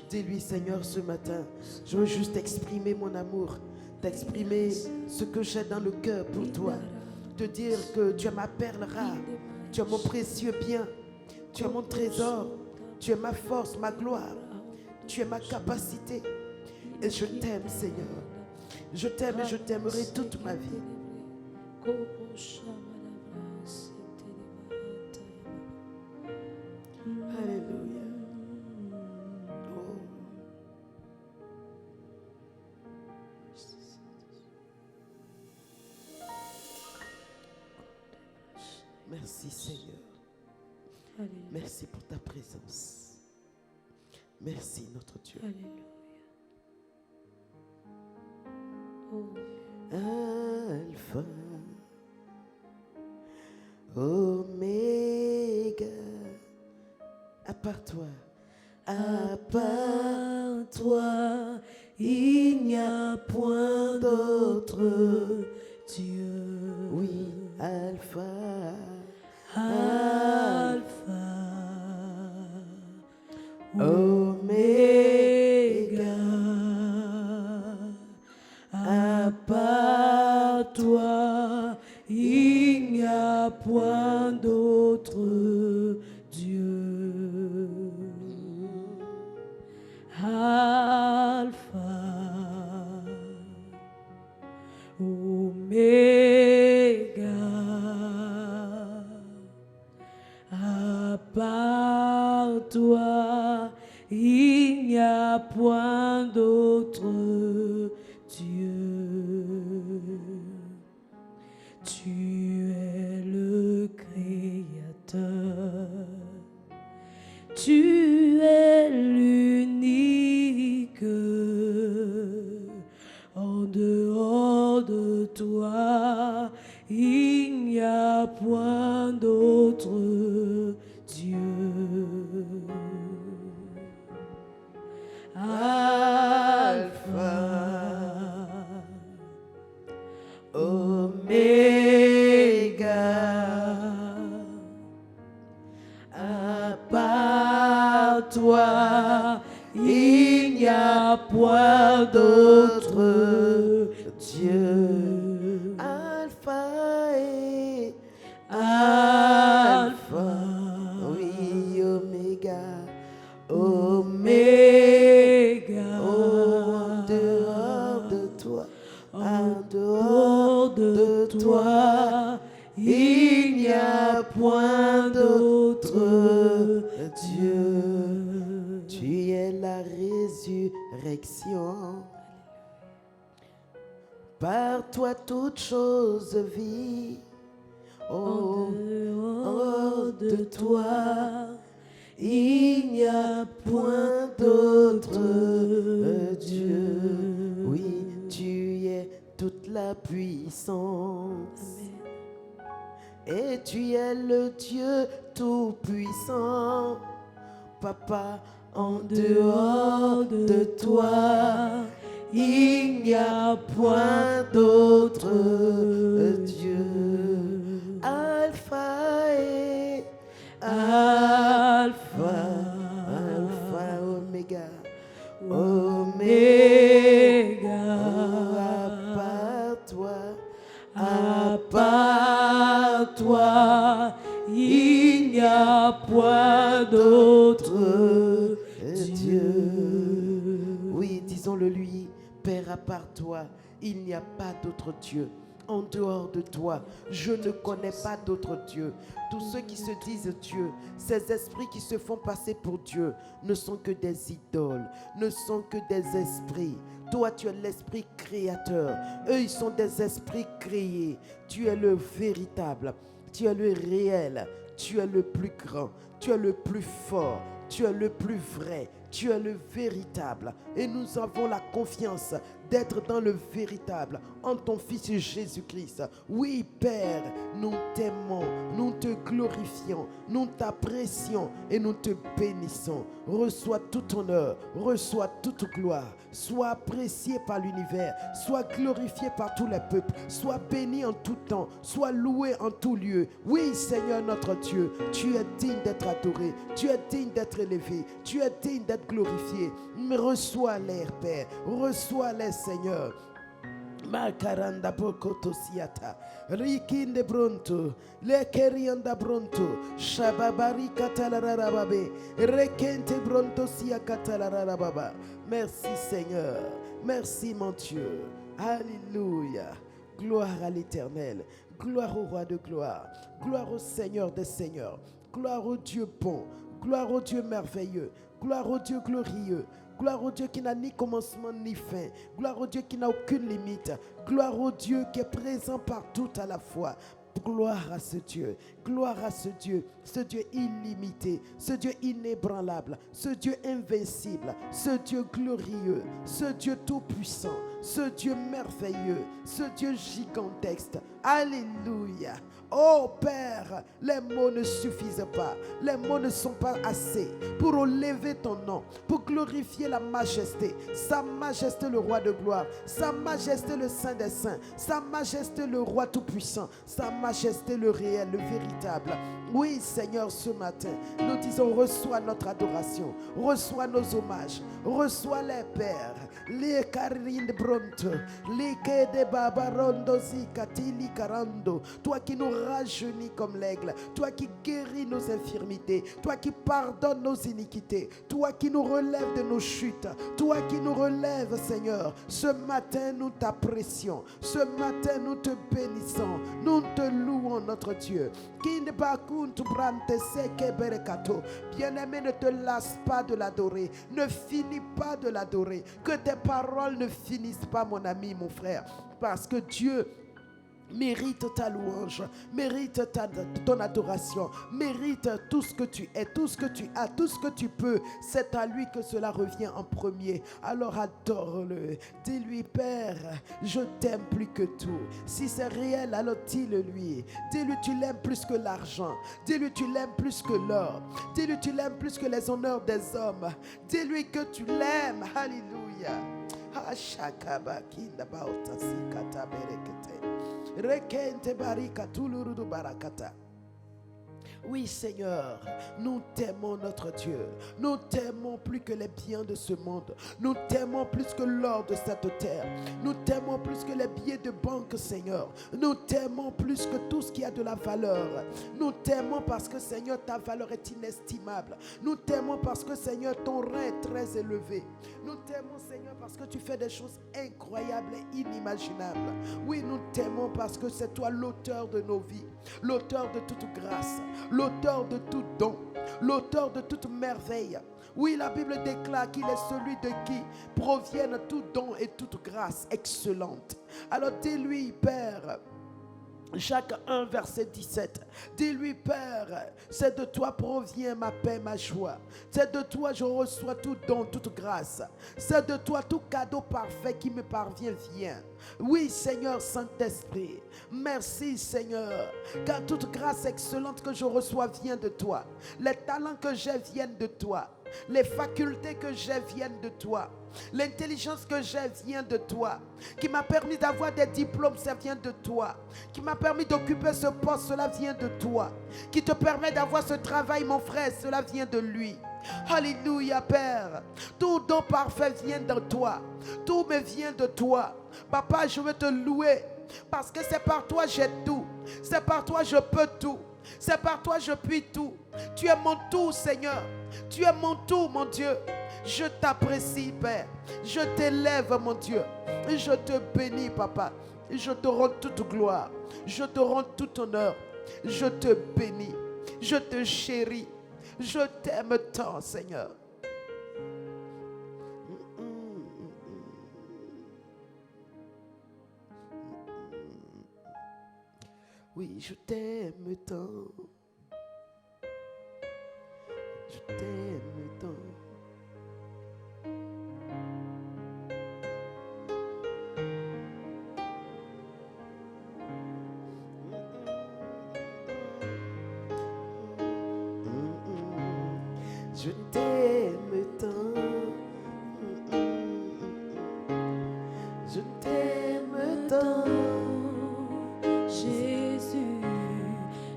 Dis-lui, Seigneur, ce matin, je veux juste exprimer mon amour, t'exprimer ce que j'ai dans le cœur pour toi, te dire que tu es ma perle rare, tu es mon précieux bien, tu es mon trésor, tu es ma force, ma gloire, tu es ma capacité. Et je t'aime, Seigneur. Je t'aime et je t'aimerai toute ma vie. Alléluia. Oh. Merci, Seigneur. Merci pour ta présence. Merci, notre Dieu. Alléluia. Alpha, Oméga, à part toi, À part toi, il n'y a point d'autre Dieu. oui, Alpha, Alpha, Oméga, à part toi, a point d'autre Dieu. Alpha, Oméga, à part toi, il n'y a point d'autre Dieu. Tu es le Créateur, tu es l'unique. En dehors de toi, il n'y a point d'autre Dieu. Alpha, Oméga, à part toi, il n'y a point d'autre Dieu. Alpha et Alpha, oui, Oméga, Oméga, en dehors de toi, en dehors de toi, il n'y a point d'autre Dieu. Tu es la résurrection. Par toi toute chose vit. En dehors de toi, il n'y a point d'autre Dieu. Oui, tu es toute la puissance. Et tu es le Dieu tout-puissant. Papa, En dehors de toi, il n'y a point d'autre Dieu. Alpha et Alpha, Alpha, Oméga, Oméga, à part toi, à part toi, il n'y a point d'autre Dieu. Oui, disons-le lui, Père, à part toi, il n'y a pas d'autre Dieu. En dehors de toi, je ne connais pas d'autre Dieu. Tous ceux qui se disent Dieu, ces esprits qui se font passer pour Dieu, ne sont que des idoles, ne sont que des esprits. Toi, tu es l'esprit créateur. Eux, ils sont des esprits créés. Tu es le véritable. Tu es le réel. Tu es le plus grand. Tu es le plus fort. Tu es le plus vrai. Tu es le véritable. Et nous avons la confiance d'être dans le véritable, en ton Fils Jésus-Christ. Oui, Père, nous t'aimons, nous te glorifions, nous t'apprécions et nous te bénissons. Reçois tout honneur, reçois toute gloire. Sois apprécié par l'univers, sois glorifié par tous les peuples, sois béni en tout temps, sois loué en tout lieu. Oui, Seigneur notre Dieu, tu es digne d'être adoré, tu es digne d'être élevé, tu es digne d'être glorifié. Mais reçois-les, Père, reçois-les, Seigneur. Makaranda bokotosiata rikinde bronto lekerianda bronto shababari katalararababe rekente bronto sia katalararababa. Merci Seigneur, merci mon Dieu. Alléluia. Gloire à l'Éternel, gloire au roi de gloire, gloire au Seigneur des seigneurs, gloire au Dieu bon, gloire au Dieu merveilleux, gloire au Dieu glorieux. Gloire au Dieu qui n'a ni commencement ni fin. Gloire au Dieu qui n'a aucune limite. Gloire au Dieu qui est présent partout à la fois. Gloire à ce Dieu ce Dieu illimité, ce Dieu inébranlable, ce Dieu invincible, ce Dieu glorieux, ce Dieu tout-puissant, ce Dieu merveilleux, ce Dieu gigantesque. Alléluia. Oh Père, les mots ne suffisent pas, les mots ne sont pas assez pour élever ton nom, pour glorifier la majesté, sa majesté le roi de gloire, sa majesté le saint des saints, sa majesté le roi tout-puissant, sa majesté le réel, le véritable. véritable. Oui, Seigneur, ce matin, nous disons, reçois notre adoration, reçois nos hommages, reçois les pères, les Karine Bronte, les Kede Babarondo Zikatili Karando, toi qui nous rajeunis comme l'aigle, toi qui guéris nos infirmités, toi qui pardonnes nos iniquités, toi qui nous relèves de nos chutes, toi qui nous relèves, Seigneur. Ce matin, nous t'apprécions, ce matin, nous te bénissons, nous te louons, notre Dieu. Bien-aimé, ne te lasse pas de l'adorer, ne finis pas de l'adorer, que tes paroles ne finissent pas, mon ami, mon frère, parce que Dieu mérite ta louange, mérite ton adoration, mérite tout ce que tu es, tout ce que tu as, tout ce que tu peux. C'est à lui que cela revient en premier. Alors adore-le. Dis-lui, Père, je t'aime plus que tout. Si c'est réel, alors dis-le-lui. Dis-lui, tu l'aimes plus que l'argent. Dis-lui, tu l'aimes plus que l'or. Dis-lui, tu l'aimes plus que les honneurs des hommes. Dis-lui que tu l'aimes. Alléluia. Oui, Seigneur, nous t'aimons, notre Dieu. Nous t'aimons plus que les biens de ce monde. Nous t'aimons plus que l'or de cette terre. Nous t'aimons plus que les billets de banque, Seigneur. Nous t'aimons plus que tout ce qui a de la valeur. Nous t'aimons parce que, Seigneur, ta valeur est inestimable. Nous t'aimons parce que, Seigneur, ton rang est très élevé. Nous t'aimons, Seigneur, parce que tu fais des choses incroyables et inimaginables. Oui, nous t'aimons parce que c'est toi l'auteur de nos vies, l'auteur de toute grâce, l'auteur de tout don, l'auteur de toute merveille. Oui, la Bible déclare qu'il est celui de qui proviennent tout don et toute grâce excellente. Alors dis-lui, Père, Jacques 1, verset 17. Dis-lui, Père, c'est de toi provient ma paix, ma joie. C'est de toi je reçois tout don, toute grâce. C'est de toi tout cadeau parfait qui me parvient vient. Oui, Seigneur Saint-Esprit, merci, Seigneur, car toute grâce excellente que je reçois vient de toi. Les talents que j'ai viennent de toi. Les facultés que j'ai viennent de toi. L'intelligence que j'ai vient de toi. Qui m'a permis d'avoir des diplômes, ça vient de toi. Qui m'a permis d'occuper ce poste, cela vient de toi. Qui te permet d'avoir ce travail, mon frère, cela vient de lui. Alléluia, Père. Tout don parfait vient de toi. Tout me vient de toi. Papa, je veux te louer parce que c'est par toi j'ai tout. C'est par toi je peux tout. C'est par toi je puis tout. Tu es mon tout, Seigneur. Tu es mon tout, mon Dieu. Je t'apprécie, Père. Je t'élève, mon Dieu. Et je te bénis, Papa. Et je te rends toute gloire. Je te rends tout honneur. Je te bénis. Je te chéris. Je t'aime tant, Seigneur. Oui, je t'aime tant. Je t'aime tant. Je t'aime tant. Je t'aime tant. Jésus,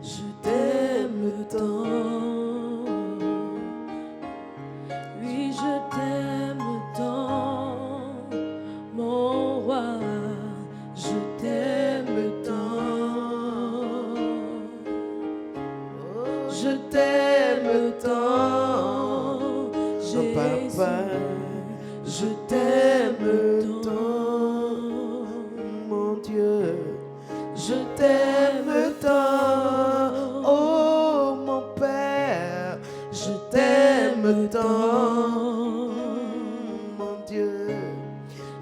je t'aime tant. Oui, je t'aime tant. Mon roi, je t'aime tant. Je t'aime tant. Jésus, Papa, je t'aime tant. mon Dieu. Je t'aime tant. Oh mon Père, Je t'aime tant. mon Dieu.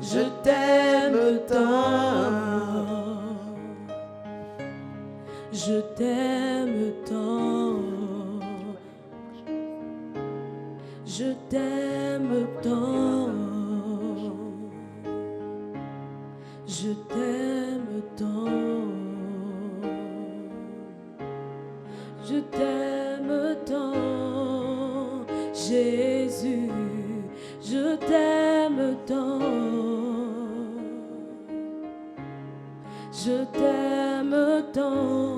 Je t'aime tant. Je t'aime tant. Je t'aime tant. Je t'aime tant. Je t'aime tant. Jésus, je t'aime tant. Je t'aime tant.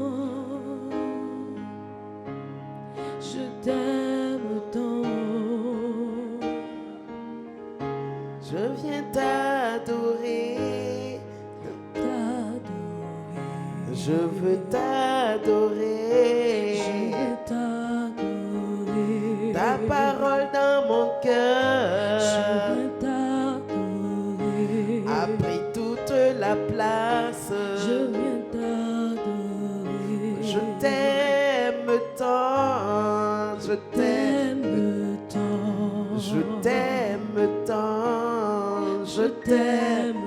Je veux t'adorer. Je veux t'adorer. Ta parole dans mon cœur Je veux t'adorer. a pris toute la place. Je viens t'adorer. Je t'aime tant. Je t'aime. Je t'aime tant. Je t'aime.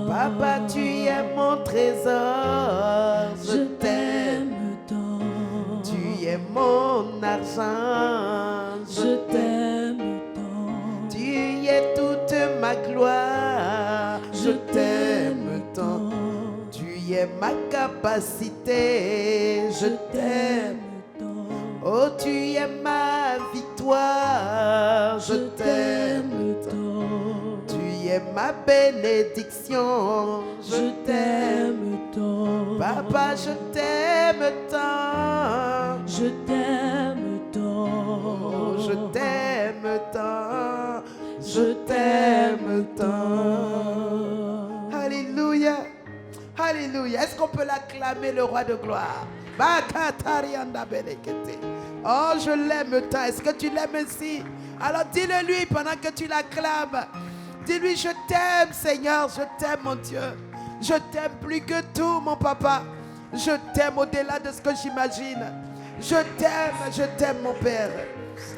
Papa, tu es mon trésor. Je t'aime tant. Tu es mon argent. Je t'aime tant. Tu es toute ma gloire. Je t'aime tant. Tu es ma capacité. Je t'aime. Oh, tu es ma victoire. Je t'aime tant. Tu es ma bénédiction. Je t'aime tant. Papa, je t'aime tant. Je t'aime tant. Oh, je t'aime tant. Je t'aime tant. Alléluia. Alléluia. Est-ce qu'on peut l'acclamer, le roi de gloire? Oh, je l'aime tant. Est-ce que tu l'aimes aussi? Alors dis-le lui pendant que tu l'acclames. Dis-lui, je t'aime, Seigneur. Je t'aime, mon Dieu. Je t'aime plus que tout, mon papa. Je t'aime au-delà de ce que j'imagine. Je t'aime, mon Père.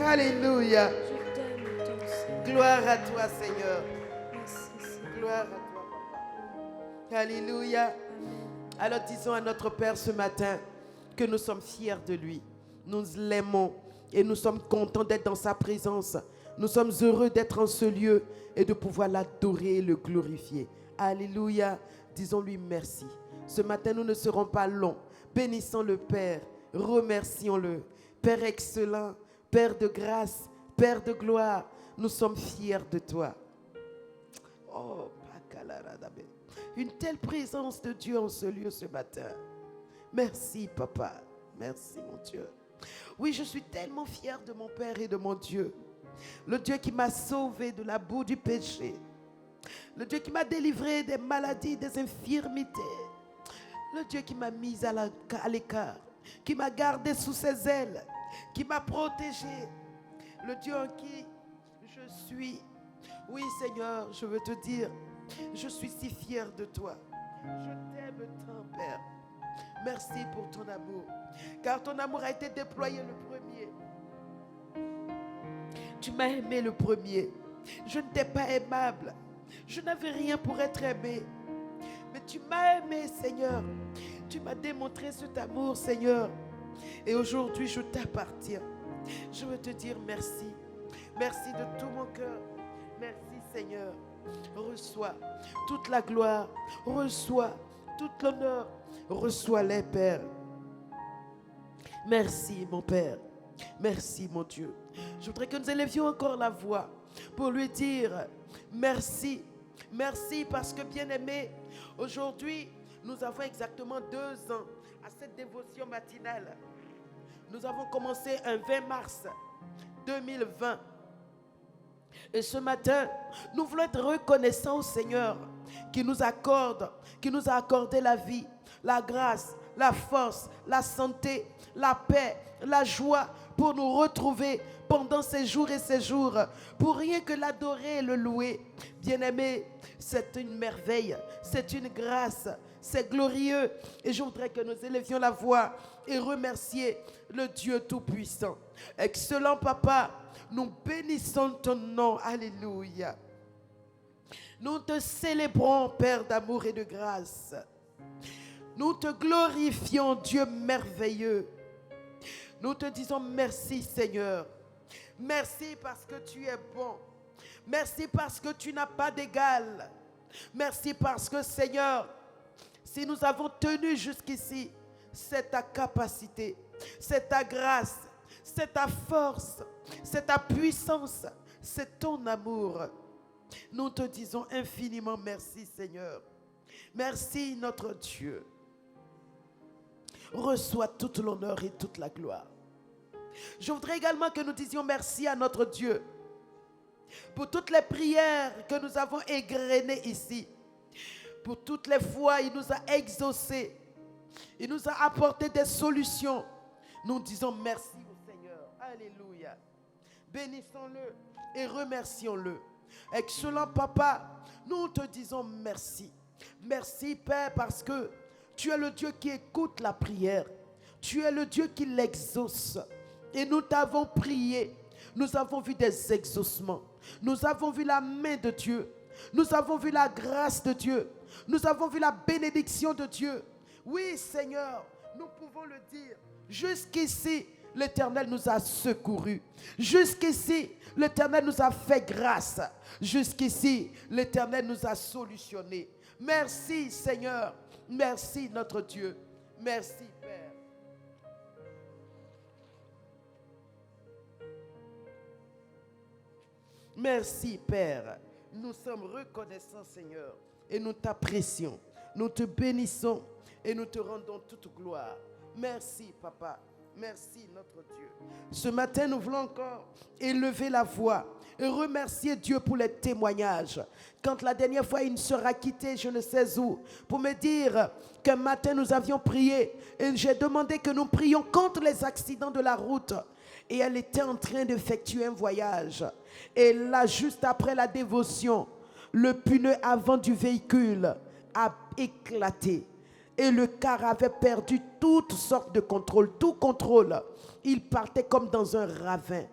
Alléluia. Je t'aime tant, Seigneur. Gloire à toi, Seigneur. Merci, Seigneur. Gloire à toi, papa. Alléluia. Alors disons à notre Père ce matin que nous sommes fiers de lui. Nous l'aimons et nous sommes contents d'être dans sa présence. Nous sommes heureux d'être en ce lieu et de pouvoir l'adorer et le glorifier. Alléluia. Disons-lui merci. Ce matin, nous ne serons pas longs. Bénissons le Père. Remercions-le. Père excellent, Père de grâce, Père de gloire, nous sommes fiers de toi. Oh, une telle présence de Dieu en ce lieu ce matin. Merci, Papa. Merci, mon Dieu. Oui, je suis tellement fier de mon Père et de mon Dieu. Le Dieu qui m'a sauvé de la boue du péché. Le Dieu qui m'a délivré des maladies, des infirmités. Le Dieu qui m'a mis à l'écart, qui m'a gardé sous ses ailes, qui m'a protégé. Le Dieu en qui je suis. Oui, Seigneur, je veux te dire, je suis si fier de toi. Je t'aime tant, Père. Merci pour ton amour, car ton amour a été déployé le premier. Tu m'as aimé le premier. Je n'étais pas aimable. Je n'avais rien pour être aimé. Mais tu m'as aimé, Seigneur. Tu m'as démontré cet amour, Seigneur. Et aujourd'hui, je t'appartiens. Je veux te dire merci. Merci de tout mon cœur. Merci, Seigneur. Reçois toute la gloire. Reçois tout l'honneur. Reçois-les, Père. Merci, mon Père. Merci, mon Dieu. Je voudrais que nous élevions encore la voix pour lui dire merci. Merci parce que, bien-aimé, aujourd'hui, nous avons exactement 2 ans à cette dévotion matinale. Nous avons commencé un 20 mars 2020. Et ce matin, nous voulons être reconnaissants au Seigneur qui nous a accordé la vie, la grâce, la force, la santé, la paix, la joie pour nous retrouver pendant ces jours et ces jours, pour rien que l'adorer et le louer. Bien-aimé, c'est une merveille, c'est une grâce, c'est glorieux. Et je voudrais que nous élevions la voix et remercier le Dieu Tout-Puissant. Excellent Papa, nous bénissons ton nom. Alléluia. Nous te célébrons, Père d'amour et de grâce. Nous te glorifions, Dieu merveilleux. Nous te disons merci, Seigneur. Merci parce que tu es bon. Merci parce que tu n'as pas d'égal. Merci parce que, Seigneur, si nous avons tenu jusqu'ici, c'est ta capacité, c'est ta grâce, c'est ta force, c'est ta puissance, c'est ton amour. Nous te disons infiniment merci, Seigneur. Merci, notre Dieu. Reçois toute l'honneur et toute la gloire. Je voudrais également que nous disions merci à notre Dieu pour toutes les prières que nous avons égrenées ici, pour toutes les fois il nous a exaucés, Il nous a apporté des solutions. Nous disons merci au Seigneur. Alléluia. Bénissons-le et remercions-le. Excellent Papa, nous te disons merci. Merci Père parce que tu es le Dieu qui écoute la prière. Tu es le Dieu qui l'exauce. Et nous t'avons prié. Nous avons vu des exaucements. Nous avons vu la main de Dieu. Nous avons vu la grâce de Dieu. Nous avons vu la bénédiction de Dieu. Oui Seigneur, nous pouvons le dire. Jusqu'ici, l'Éternel nous a secourus. Jusqu'ici, l'Éternel nous a fait grâce. Jusqu'ici, l'Éternel nous a solutionnés. Merci Seigneur. Merci notre Dieu. Merci Père. Merci Père. Nous sommes reconnaissants Seigneur et nous t'apprécions. Nous te bénissons et nous te rendons toute gloire. Merci Papa. Merci notre Dieu. Ce matin, nous voulons encore élever la voix et remercier Dieu pour les témoignages. Quand la dernière fois, une sœur a quitté je ne sais où pour me dire qu'un matin, nous avions prié et j'ai demandé que nous prions contre les accidents de la route. Et elle était en train d'effectuer un voyage. Et là, juste après la dévotion, le pneu avant du véhicule a éclaté. Et le car avait perdu toutes sortes de contrôle, tout contrôle. Il partait comme dans un ravin.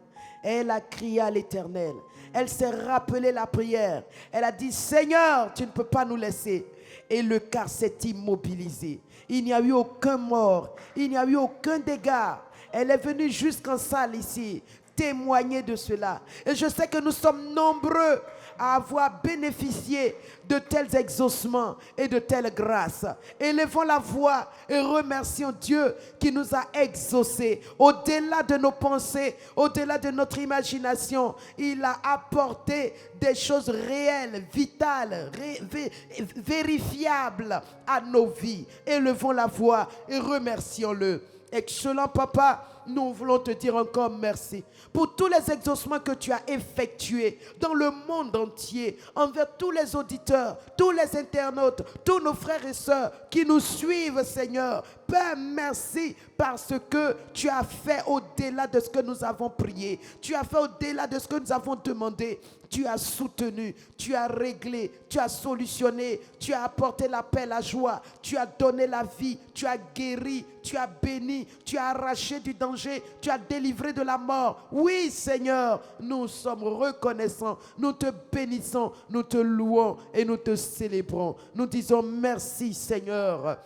Et elle a crié à l'Éternel. Elle s'est rappelé la prière. Elle a dit, Seigneur, tu ne peux pas nous laisser. Et le car s'est immobilisé. Il n'y a eu aucun mort. Il n'y a eu aucun dégât. Elle est venue jusqu'en salle ici, témoigner de cela. Et je sais que nous sommes nombreux à avoir bénéficié de tels exaucements et de telles grâces. Élevons la voix et remercions Dieu qui nous a exaucés. Au-delà de nos pensées, au-delà de notre imagination, il a apporté des choses réelles, vitales, vérifiables à nos vies. Élevons la voix et remercions-le. Excellent Papa, nous voulons te dire encore merci pour tous les exaucements que tu as effectués dans le monde entier, envers tous les auditeurs, tous les internautes, tous nos frères et sœurs qui nous suivent, Seigneur. Père, merci parce que tu as fait au-delà de ce que nous avons prié. Tu as fait au-delà de ce que nous avons demandé. Tu as soutenu, tu as réglé, tu as solutionné, tu as apporté la paix, la joie, tu as donné la vie, tu as guéri, tu as béni, tu as arraché du danger, tu as délivré de la mort. Oui, Seigneur, nous sommes reconnaissants, nous te bénissons, nous te louons et nous te célébrons. Nous disons merci, Seigneur.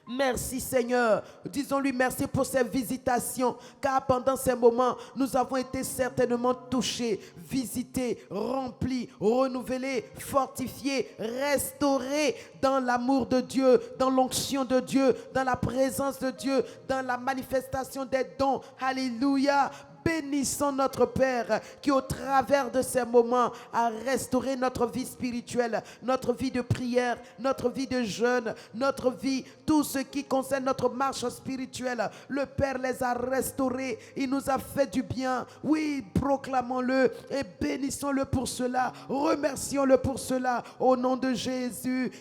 Merci Seigneur, disons-lui merci pour ces visitations, car pendant ces moments, nous avons été certainement touchés, visités, remplis, renouvelés, fortifiés, restaurés dans l'amour de Dieu, dans l'onction de Dieu, dans la présence de Dieu, dans la manifestation des dons. Alléluia. Bénissons notre Père qui au travers de ces moments a restauré notre vie spirituelle, notre vie de prière, notre vie de jeûne, notre vie, tout ce qui concerne notre marche spirituelle. Le Père les a restaurés, il nous a fait du bien. Oui, proclamons-le et bénissons-le pour cela, remercions-le pour cela au nom de Jésus.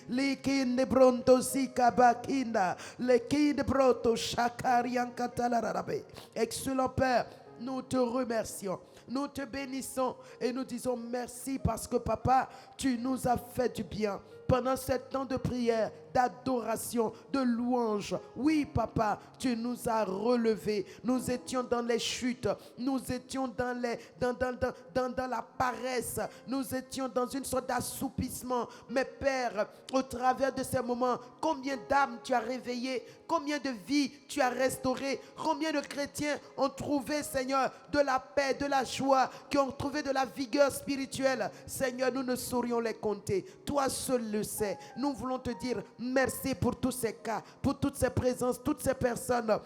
Excellent Père, nous te remercions, nous te bénissons et nous disons merci parce que Papa, tu nous as fait du bien pendant ce temps de prière, d'adoration, de louange. Oui, Papa, tu nous as relevés. Nous étions dans les chutes, nous étions dans la paresse, nous étions dans une sorte d'assoupissement. Mais Père, au travers de ces moments, combien d'âmes tu as réveillées, combien de vies tu as restaurées, combien de chrétiens ont trouvé, Seigneur, de la paix, de la joie, qui ont trouvé de la vigueur spirituelle. Seigneur, nous ne saurions les compter. Toi seul le sais. Nous voulons te dire merci pour tous ces cas, pour toutes ces présences, toutes ces personnes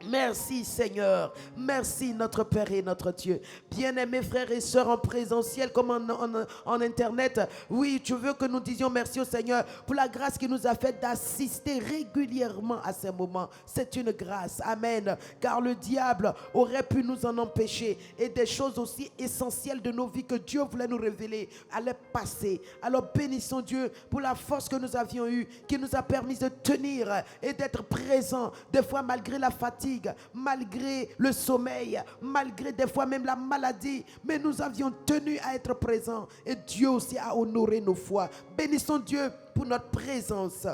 Merci Seigneur, merci notre Père et notre Dieu. Bien-aimés frères et sœurs en présentiel comme en internet, oui, tu veux que nous disions merci au Seigneur pour la grâce qu'il nous a faite d'assister régulièrement à ces moments. C'est une grâce, amen, car le diable aurait pu nous en empêcher et des choses aussi essentielles de nos vies que Dieu voulait nous révéler allaient passer. Alors bénissons Dieu pour la force que nous avions eue, qui nous a permis de tenir et d'être présents, des fois malgré la fatigue, malgré le sommeil, malgré des fois même la maladie, mais nous avions tenu à être présents et Dieu aussi a honoré nos foi. Bénissons Dieu pour notre présence.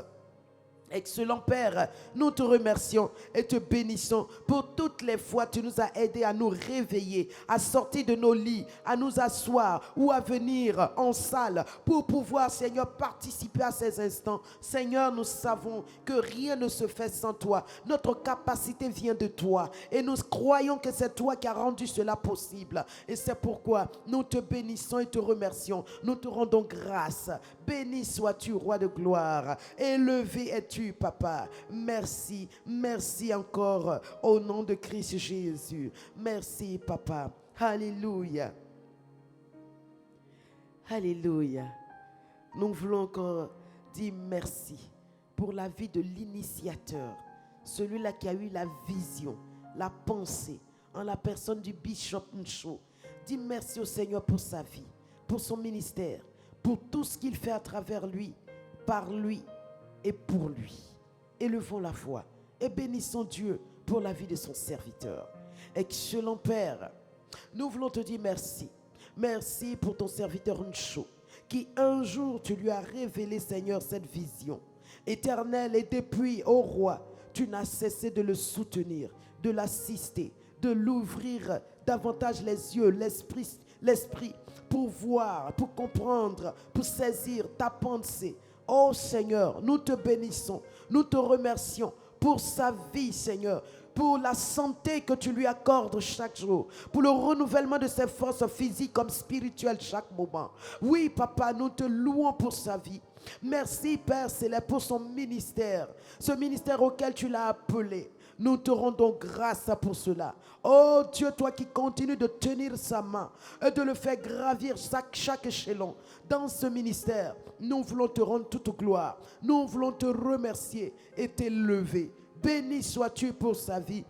Excellent Père, nous te remercions et te bénissons pour toutes les fois tu nous as aidés à nous réveiller, à sortir de nos lits, à nous asseoir ou à venir en salle pour pouvoir, Seigneur, participer à ces instants. Seigneur, nous savons que rien ne se fait sans toi. Notre capacité vient de toi et nous croyons que c'est toi qui as rendu cela possible. Et c'est pourquoi nous te bénissons et te remercions. Nous te rendons grâce. Béni sois-tu, roi de gloire. Élevé es-tu, papa. Merci, merci encore au nom de Christ Jésus. Merci, papa. Alléluia. Alléluia. Nous voulons encore dire merci pour la vie de l'initiateur, celui-là qui a eu la vision, la pensée, en la personne du Bishop Ncho. Dis merci au Seigneur pour sa vie, pour son ministère, pour tout ce qu'il fait à travers lui, par lui et pour lui. Élevons la foi et bénissons Dieu pour la vie de son serviteur. Excellent Père, nous voulons te dire merci. Merci pour ton serviteur Ncho, qui un jour tu lui as révélé, Seigneur, cette vision éternelle, et depuis, ô roi, tu n'as cessé de le soutenir, de l'assister, de l'ouvrir davantage les yeux, l'esprit, pour voir, pour comprendre, pour saisir ta pensée. Oh Seigneur, nous te bénissons, nous te remercions pour sa vie, Seigneur, pour la santé que tu lui accordes chaque jour, pour le renouvellement de ses forces physiques comme spirituelles chaque moment. Oui, papa, nous te louons pour sa vie. Merci, Père Céleste, pour son ministère, ce ministère auquel tu l'as appelé. Nous te rendons grâce pour cela. Oh Dieu, toi qui continues de tenir sa main et de le faire gravir chaque échelon dans ce ministère, nous voulons te rendre toute gloire. Nous voulons te remercier et t'élever. Béni sois-tu pour sa vie.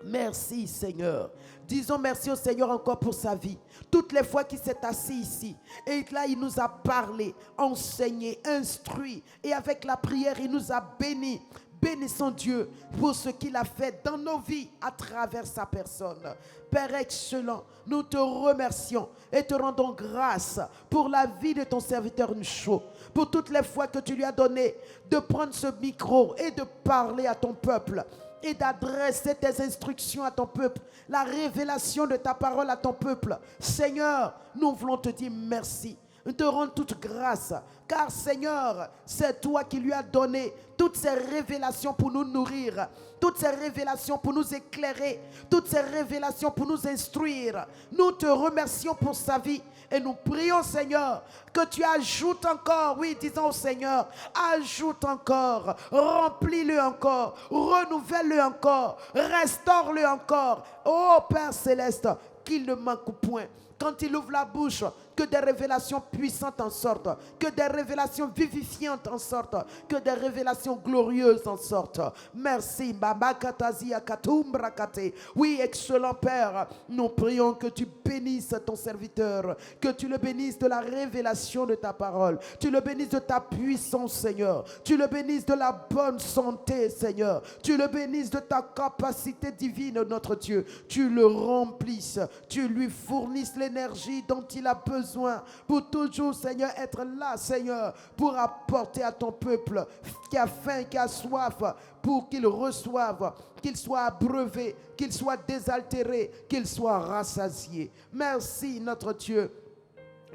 Merci Seigneur. Disons merci au Seigneur encore pour sa vie. Toutes les fois qu'il s'est assis ici, et là il nous a parlé, enseigné, instruit, et avec la prière il nous a bénis. Bénissons Dieu pour ce qu'il a fait dans nos vies à travers sa personne. Père excellent, nous te remercions et te rendons grâce pour la vie de ton serviteur Ncho, pour toutes les fois que tu lui as donné de prendre ce micro et de parler à ton peuple et d'adresser tes instructions à ton peuple, la révélation de ta parole à ton peuple. Seigneur, nous voulons te dire merci. Nous te rendons toute grâce, car Seigneur, c'est toi qui lui as donné toutes ces révélations pour nous nourrir, toutes ces révélations pour nous éclairer, toutes ces révélations pour nous instruire. Nous te remercions pour sa vie et nous prions, Seigneur, que tu ajoutes encore, oui, disons au Seigneur, ajoute encore, remplis-le encore, renouvelle-le encore, restaure-le encore. Oh Père Céleste, qu'il ne manque point. Quand il ouvre la bouche, que des révélations puissantes en sortent, que des révélations vivifiantes en sortent, que des révélations glorieuses en sortent. Merci. Oui, excellent Père, nous prions que tu bénisses ton serviteur, que tu le bénisses de la révélation de ta parole, tu le bénisses de ta puissance, Seigneur, tu le bénisses de la bonne santé, Seigneur, tu le bénisses de ta capacité divine, notre Dieu, tu le remplisses, tu lui fournisses l'énergie dont il a besoin pour toujours, Seigneur, être là, Seigneur, pour apporter à ton peuple qui a faim, qui a soif, pour qu'il reçoive, qu'il soit abreuvé, qu'il soit désaltéré, qu'il soit rassasié. Merci, notre Dieu.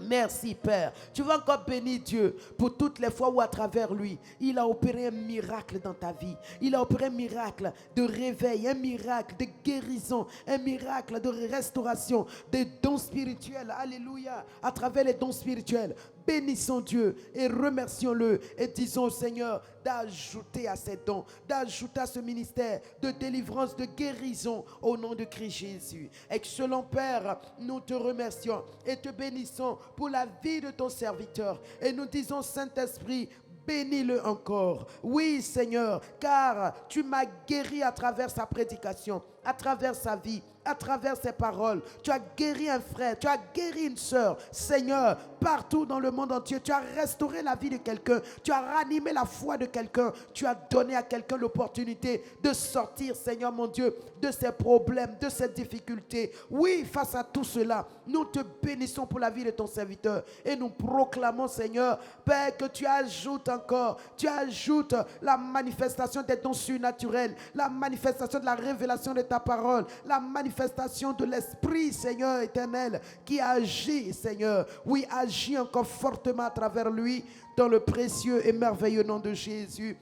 Merci Père. Tu vas encore bénir Dieu pour toutes les fois où à travers lui, il a opéré un miracle dans ta vie. Il a opéré un miracle de réveil, un miracle de guérison, un miracle de restauration, des dons spirituels. Alléluia. À travers les dons spirituels. bénissons Dieu et remercions-le et disons au Seigneur d'ajouter à ces dons, d'ajouter à ce ministère de délivrance, de guérison au nom de Christ Jésus. Excellent Père, nous te remercions et te bénissons pour la vie de ton serviteur. Et nous disons, Saint-Esprit, bénis-le encore. Oui, Seigneur, car tu m'as guéri à travers sa prédication, à travers sa vie, à travers ses paroles. Tu as guéri un frère, tu as guéri une sœur. Seigneur, partout dans le monde entier, tu as restauré la vie de quelqu'un, tu as ranimé la foi de quelqu'un, tu as donné à quelqu'un l'opportunité de sortir, Seigneur mon Dieu, de ses problèmes, de ses difficultés. Oui, face à tout cela, nous te bénissons pour la vie de ton serviteur et nous proclamons, Seigneur, Père, que tu ajoutes encore, tu ajoutes la manifestation des dons surnaturels, la manifestation de la révélation de ta parole, la manifestation de l'Esprit, Seigneur éternel, qui agit, Seigneur. Oui, agit encore fortement à travers lui, dans le précieux et merveilleux nom de Jésus.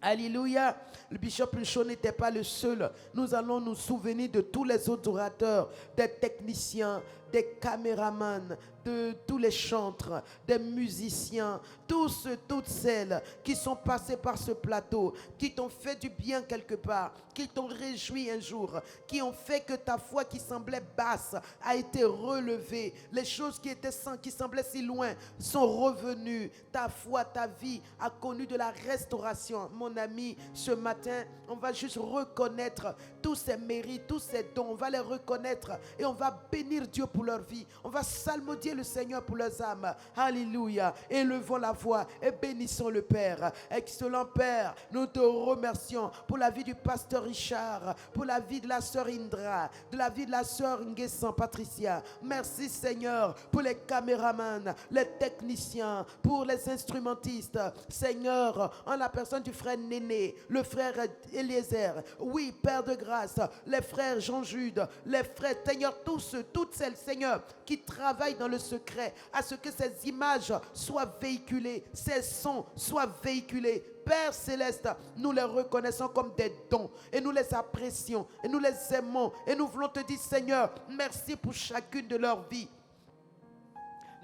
Alléluia. Le bishop Luchon n'était pas le seul. Nous allons nous souvenir de tous les autres orateurs, des techniciens, des caméramans, de tous les chantres, des musiciens, tous ceux, toutes celles qui sont passés par ce plateau, qui t'ont fait du bien quelque part, qui t'ont réjoui un jour, qui ont fait que ta foi qui semblait basse a été relevée. Les choses qui semblaient si loin sont revenues. Ta foi, ta vie a connu de la restauration. Mon ami, ce matin, on va juste reconnaître tous ces mérites, tous ces dons. On va les reconnaître et on va bénir Dieu pour leur vie. On va psalmodier le Seigneur pour leurs âmes. Alléluia. Élevons la voix et bénissons le Père. Excellent Père, nous te remercions pour la vie du pasteur Richard, pour la vie de la sœur Indra, de la vie de la sœur Nguessan Patricia. Merci Seigneur pour les caméramans, les techniciens, pour les instrumentistes. Seigneur, en la personne du frère Néné, le frère Eliezer. Oui, Père de grâce, les frères Jean-Jude, les frères, Seigneur, tous ceux, toutes celles, Seigneur, qui travaillent dans le secret, à ce que ces images soient véhiculées, ces sons soient véhiculés. Père Céleste, nous les reconnaissons comme des dons et nous les apprécions et nous les aimons et nous voulons te dire, Seigneur, merci pour chacune de leurs vies.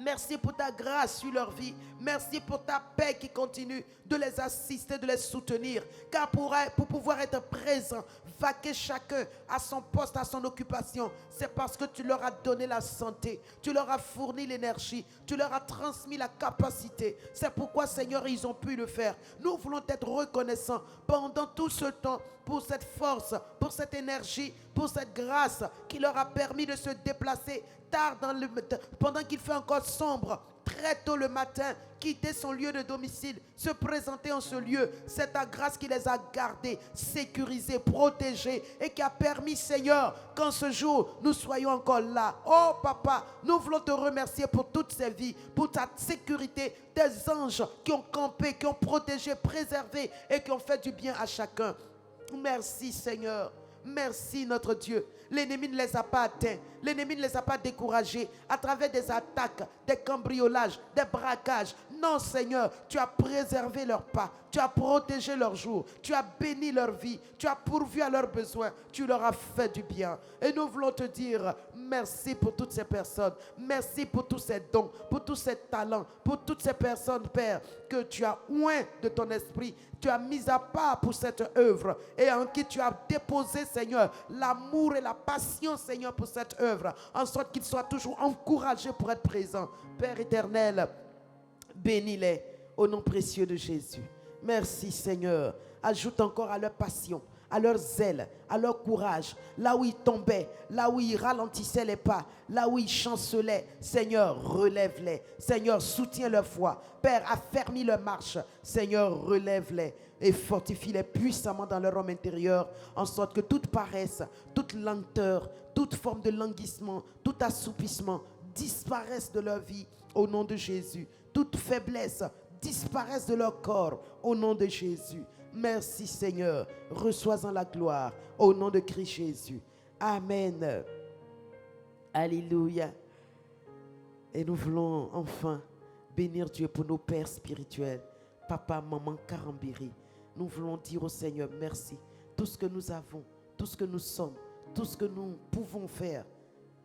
Merci pour ta grâce sur leur vie. Merci pour ta paix qui continue de les assister, de les soutenir. Car pour pouvoir être présent, vaquer chacun à son poste, à son occupation, c'est parce que tu leur as donné la santé, tu leur as fourni l'énergie, tu leur as transmis la capacité. C'est pourquoi, Seigneur, ils ont pu le faire. Nous voulons être reconnaissants pendant tout ce temps pour cette force, pour cette énergie, pour cette grâce qui leur a permis de se déplacer tard pendant qu'il fait encore sombre, très tôt le matin, quitter son lieu de domicile, se présenter en ce lieu. C'est ta grâce qui les a gardés, sécurisés, protégés et qui a permis, Seigneur, qu'en ce jour, nous soyons encore là. Oh Papa, nous voulons te remercier pour toutes ces vies, pour ta sécurité, des anges qui ont campé, qui ont protégé, préservé et qui ont fait du bien à chacun. Merci Seigneur. Merci notre Dieu. L'ennemi ne les a pas atteints. L'ennemi ne les a pas découragés à travers des attaques, des cambriolages, des braquages. Non Seigneur, tu as préservé leurs pas. Tu as protégé leurs jours. Tu as béni leur vie. Tu as pourvu à leurs besoins. Tu leur as fait du bien. Et nous voulons te dire merci pour toutes ces personnes. Merci pour tous ces dons, pour tous ces talents, pour toutes ces personnes, Père, que tu as oint de ton esprit. Tu as mis à part pour cette œuvre et en qui tu as déposé, Seigneur, l'amour et la passion, Seigneur, pour cette œuvre, en sorte qu'ils soient toujours encouragés pour être présents. Père éternel, bénis-les au nom précieux de Jésus. Merci, Seigneur. Ajoute encore à leur passion, à leur zèle, à leur courage, là où ils tombaient, là où ils ralentissaient les pas, là où ils chancelaient. Seigneur, relève-les. Seigneur, soutiens leur foi. Père, affermis leur marche. Seigneur, relève-les et fortifie-les puissamment dans leur homme intérieur, en sorte que toute paresse, toute lenteur, toute forme de languissement, tout assoupissement disparaissent de leur vie au nom de Jésus. Toute faiblesse disparaisse de leur corps au nom de Jésus. Merci Seigneur, reçois-en la gloire au nom de Christ Jésus. Amen. Alléluia. Et nous voulons enfin bénir Dieu pour nos pères spirituels, papa, maman, Karambiri. Nous voulons dire au Seigneur merci. Tout ce que nous avons, tout ce que nous sommes, tout ce que nous pouvons faire,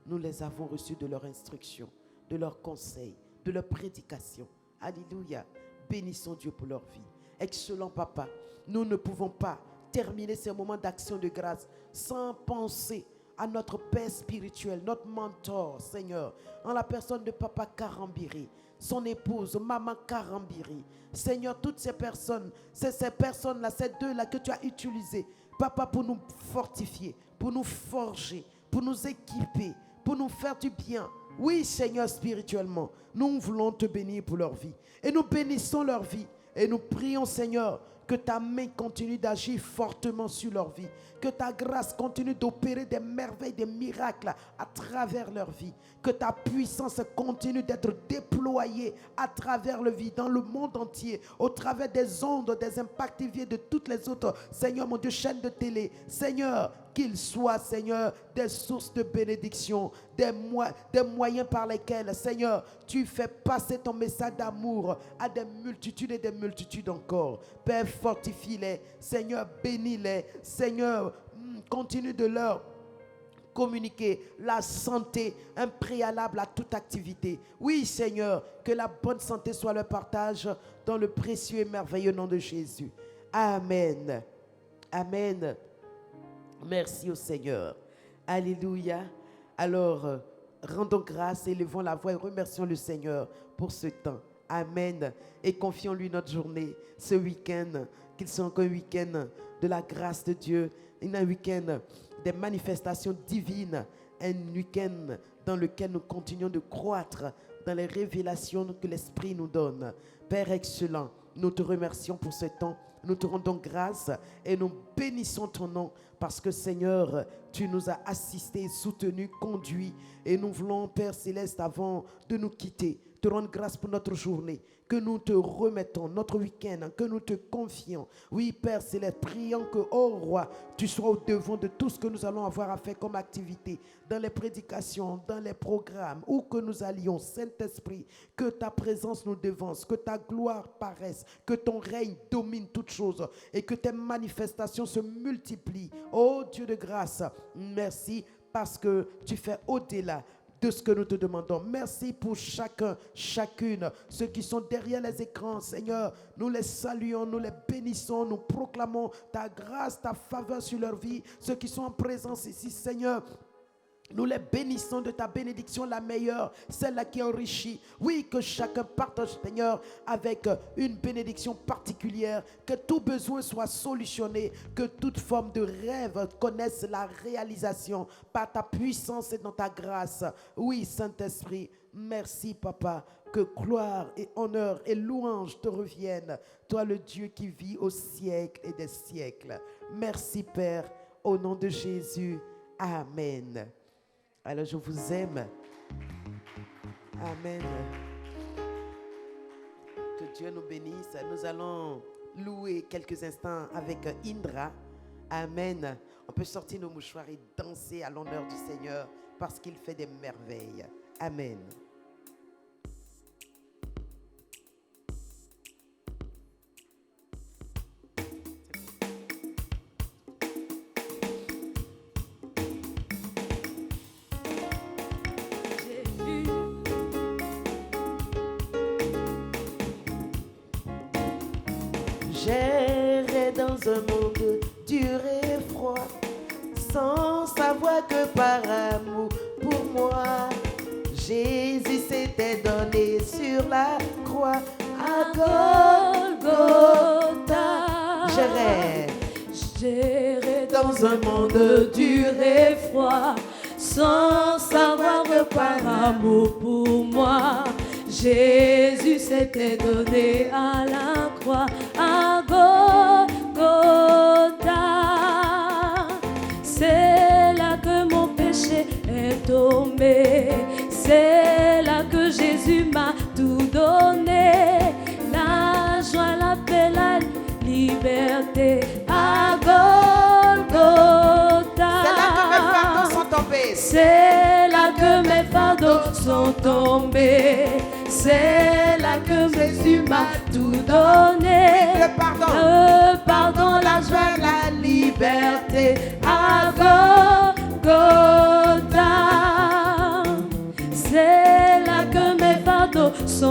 nous les avons reçus de leur instruction, de leurs conseils, de leur prédication. Alléluia. Bénissons Dieu pour leur vie. Excellent Papa, nous ne pouvons pas terminer ces moments d'action de grâce sans penser à notre Père spirituel, notre mentor, Seigneur, en la personne de Papa Karambiri, son épouse, Maman Karambiri. Seigneur, toutes ces personnes, c'est ces personnes-là, ces deux-là que tu as utilisées, Papa, pour nous fortifier, pour nous forger, pour nous équiper, pour nous faire du bien. Oui, Seigneur, spirituellement, nous voulons te bénir pour leur vie. Et nous bénissons leur vie. Et nous prions, Seigneur, que ta main continue d'agir fortement sur leur vie. Que ta grâce continue d'opérer des merveilles, des miracles à travers leur vie. Que ta puissance continue d'être déployée à travers le vie, dans le monde entier, au travers des ondes, des impacts TV de toutes les autres, Seigneur, mon Dieu, chaînes de télé. Seigneur, qu'ils soient, Seigneur, des sources de bénédiction, des moyens par lesquels, Seigneur, tu fais passer ton message d'amour à des multitudes et des multitudes encore. Père, fortifie-les. Seigneur, bénis-les. Seigneur, continue de leur communiquer la santé, un préalable à toute activité. Oui, Seigneur, que la bonne santé soit le partage dans le précieux et merveilleux nom de Jésus. Amen. Amen. Merci au Seigneur. Alléluia. Alors, rendons grâce, élevons la voix et remercions le Seigneur pour ce temps. Amen. Et confions-lui notre journée, ce week-end, qu'il soit encore un week-end de la grâce de Dieu, un week-end des manifestations divines, un week-end dans lequel nous continuons de croître dans les révélations que l'Esprit nous donne. Père excellent, nous te remercions pour ce temps. Nous te rendons grâce et nous bénissons ton nom parce que Seigneur, tu nous as assistés, soutenus, conduits. Et nous voulons, Père Céleste, avant de nous quitter, te rendre grâce pour notre journée, que nous te remettons, notre week-end, que nous te confions. Oui, Père Céleste, prions que, ô Roi, tu sois au devant de tout ce que nous allons avoir à faire comme activité, dans les prédications, dans les programmes, où que nous allions. Saint-Esprit, que ta présence nous devance, que ta gloire paraisse, que ton règne domine toutes choses et que tes manifestations se multiplient. Ô Dieu de grâce, merci parce que tu fais au-delà de ce que nous te demandons. Merci pour chacun, chacune, ceux qui sont derrière les écrans, Seigneur. Nous les saluons, nous les bénissons, nous proclamons ta grâce, ta faveur sur leur vie. Ceux qui sont en présence ici, Seigneur, nous les bénissons de ta bénédiction la meilleure, celle-là qui enrichit. Oui, que chacun partage, Seigneur, avec une bénédiction particulière, que tout besoin soit solutionné, que toute forme de rêve connaisse la réalisation par ta puissance et dans ta grâce. Oui, Saint-Esprit, merci, Papa, que gloire et honneur et louange te reviennent, toi le Dieu qui vit au siècle et des siècles. Merci, Père, au nom de Jésus. Amen. Alors je vous aime. Amen. Que Dieu nous bénisse. Nous allons louer quelques instants avec Indra. Amen. On peut sortir nos mouchoirs et danser à l'honneur du Seigneur parce qu'il fait des merveilles. Amen. J'errais dans un monde dur et froid, sans savoir que par amour pour moi, Jésus s'était donné sur la croix à Golgotha. J'errais dans un monde dur et froid, sans savoir que par amour pour moi, Jésus s'était donné à la croix à Golgotha. C'est là que mon péché est tombé. C'est là que Jésus m'a tout donné. La joie, la paix, la liberté à Golgotha. C'est là que mes fardeaux sont tombés. C'est là que Jésus m'a tout donné. Le pardon, la joie, la liberté à Golgotha. C'est là que mes fardeaux sont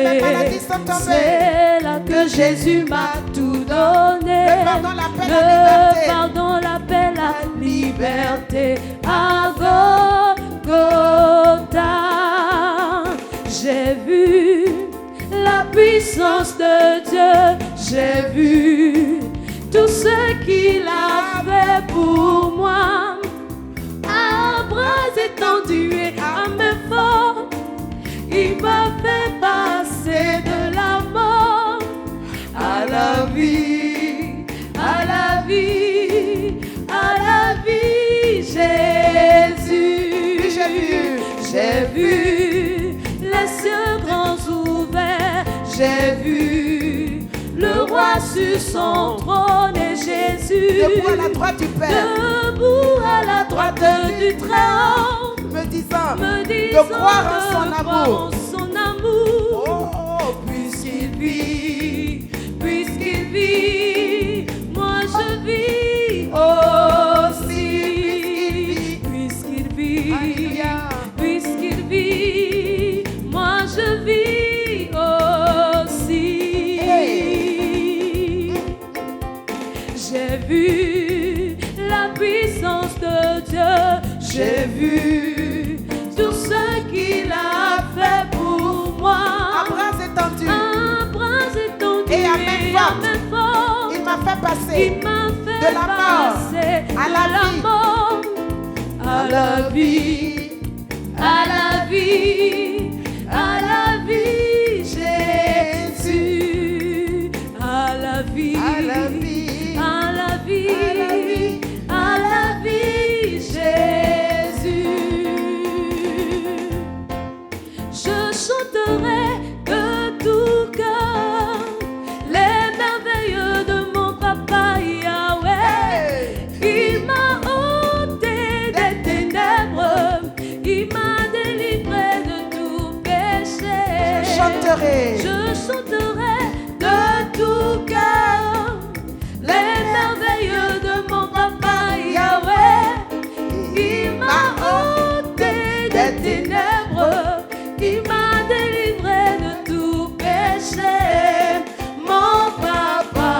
mes maladies sont tombées. C'est là que Jésus m'a tout donné. Le pardon, la paix, la Le liberté. pardon, la paix, la liberté. À Golgotha, j'ai vu la puissance de Dieu. J'ai vu tout ce qu'il a fait pour moi. À bras étendus et à main forte, il m'a fait passer de la mort à la vie, à la vie, à la vie, Jésus. J'ai vu les cieux grands ouverts, j'ai vu le roi sur son trône et Jésus Debout à la droite du Père, debout à la droite du Très-Haut, me disant de croire en son amour. Oh, puisqu'il vit, moi je vis aussi. Puisqu'il vit, moi je vis aussi. J'ai vu la puissance de Dieu, j'ai vu tout ce qu'il a fait pour moi. À bras étendus, Et à main forte, il m'a fait passer de la mort à la mort, à la vie, à la vie, à la vie, Jésus, à la vie, à la vie, à la vie, à la vie, Jésus. Je chanterai de tout cœur les merveilles de mon papa Yahweh. Il m'a ôté des ténèbres, il m'a délivré de tout péché. je chanterai. Je chanterai de tout cœur les merveilles de mon papa Yahweh. Il m'a ôté des ténèbres, il m'a délivré de tout péché. Mon papa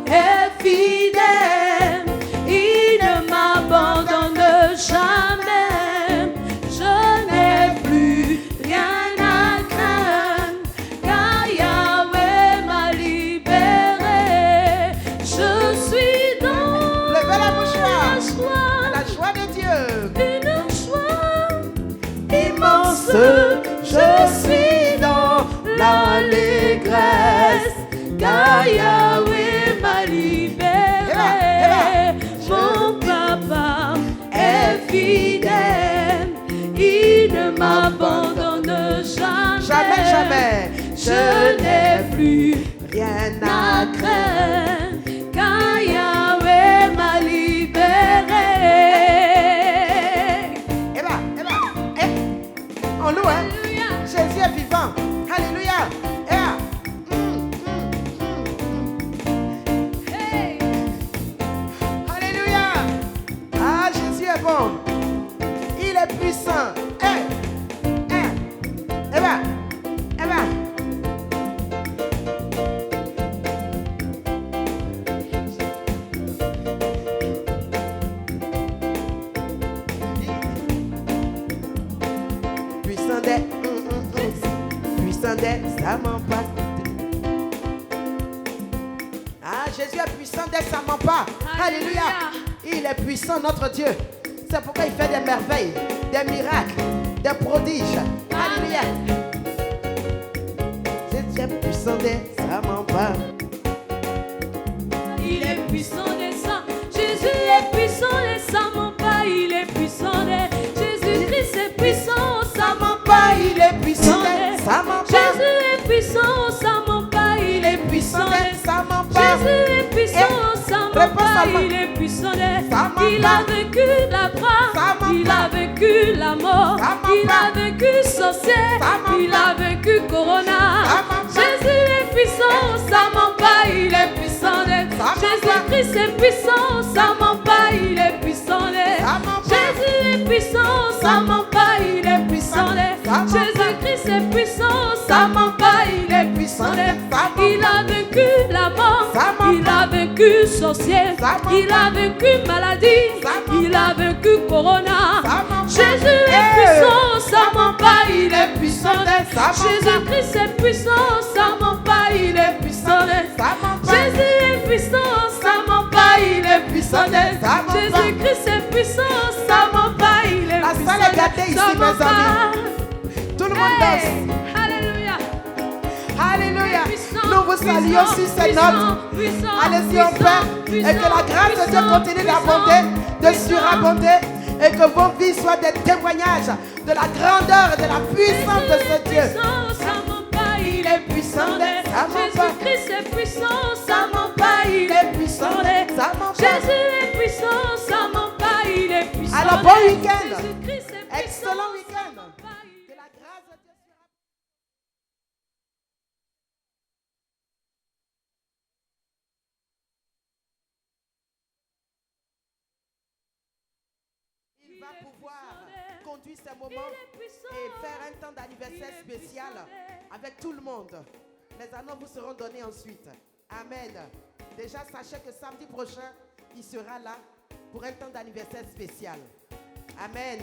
est fidèle, il ne m'abandonne jamais. Je n'ai plus rien à craindre, car Yahweh m'a libéré. Je suis dans Levez la bouche la joie, joie, la joie de Dieu. une joie Immense, je suis dans l'allégresse, car Yahweh m'a libéré. Mon papa est fidèle, il ne m'abandonne jamais. Jamais, jamais. Je n'ai plus Rien à à craindre, car Yahweh m'a libéré. On loue, hein? Alléluia. Jésus est vivant. Alléluia. Hey. Alléluia. Ah, Jésus est bon. Il est puissant. Puissant d'être, puissant d'être, ça m'empare. Ah, Jésus est puissant d'être, ça m'empare. Alléluia. Il est puissant, notre Dieu. C'est pourquoi il fait des merveilles, des miracles, des prodiges. Alléluia. Jésus est puissant d'être, ça m'empare. Il est puissant des saints, Jésus est puissant des saints, mon Père, il est puissant des Jésus-Christ est puissant, ça mon Père, il est puissant des Ça m'empare. Jésus est puissant, ça mon Père, il est puissant des Ça m'empare. Jésus est puissant, ça mon Père, il est puissant des Il a vécu la croix, il a vécu la mort, il a vécu sorcier, il a vécu Corona. Jésus est puissant, ça mon Père, il est puissant des Jésus-Christ est puissant, ça mon Père, il est puissant des Jésus est puissant, ça mon Père, il est puissant des Jésus-Christ est puissant, ça mon Père, il Il a vaincu la mort. Il a vaincu sorcier. Il a vaincu maladie. Il a vaincu corona. Jésus est puissant, ça ment pas, il est puissant. Jésus-Christ est puissant, ça ment pas, il est puissant. Jésus est puissant, ça ment pas, il est puissant. Jésus-Christ est puissant, ça ment pas, il est puissant. La salle est gâtée ici, mes amis. Tout le monde danse. Alléluia. Alléluia. Nous vous saluons sur ces notes. Allez-y en paix. Et que la grâce de Dieu continue d'abonder, de surabonder. Et que vos vies soient des témoignages de la grandeur et de la puissance de ce Dieu. Il est puissant. Jésus-Christ est puissant, ça ment pas, il est puissant. Jésus est puissant, ça ment pas, il est puissant. Alors bon week-end. Excellent week-end. Que la grâce de Dieu soit... Il va pouvoir conduire ces moments et faire un temps d'anniversaire spécial avec tout le monde. Les anneaux vous seront donnés ensuite. Amen. Déjà, sachez que samedi prochain, il sera là pour un temps d'anniversaire spécial. Amen.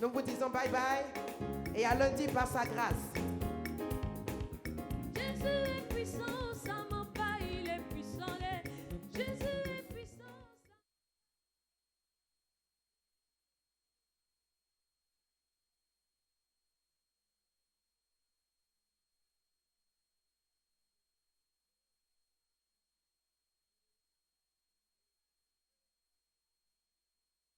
Nous vous disons bye bye et à lundi par sa grâce.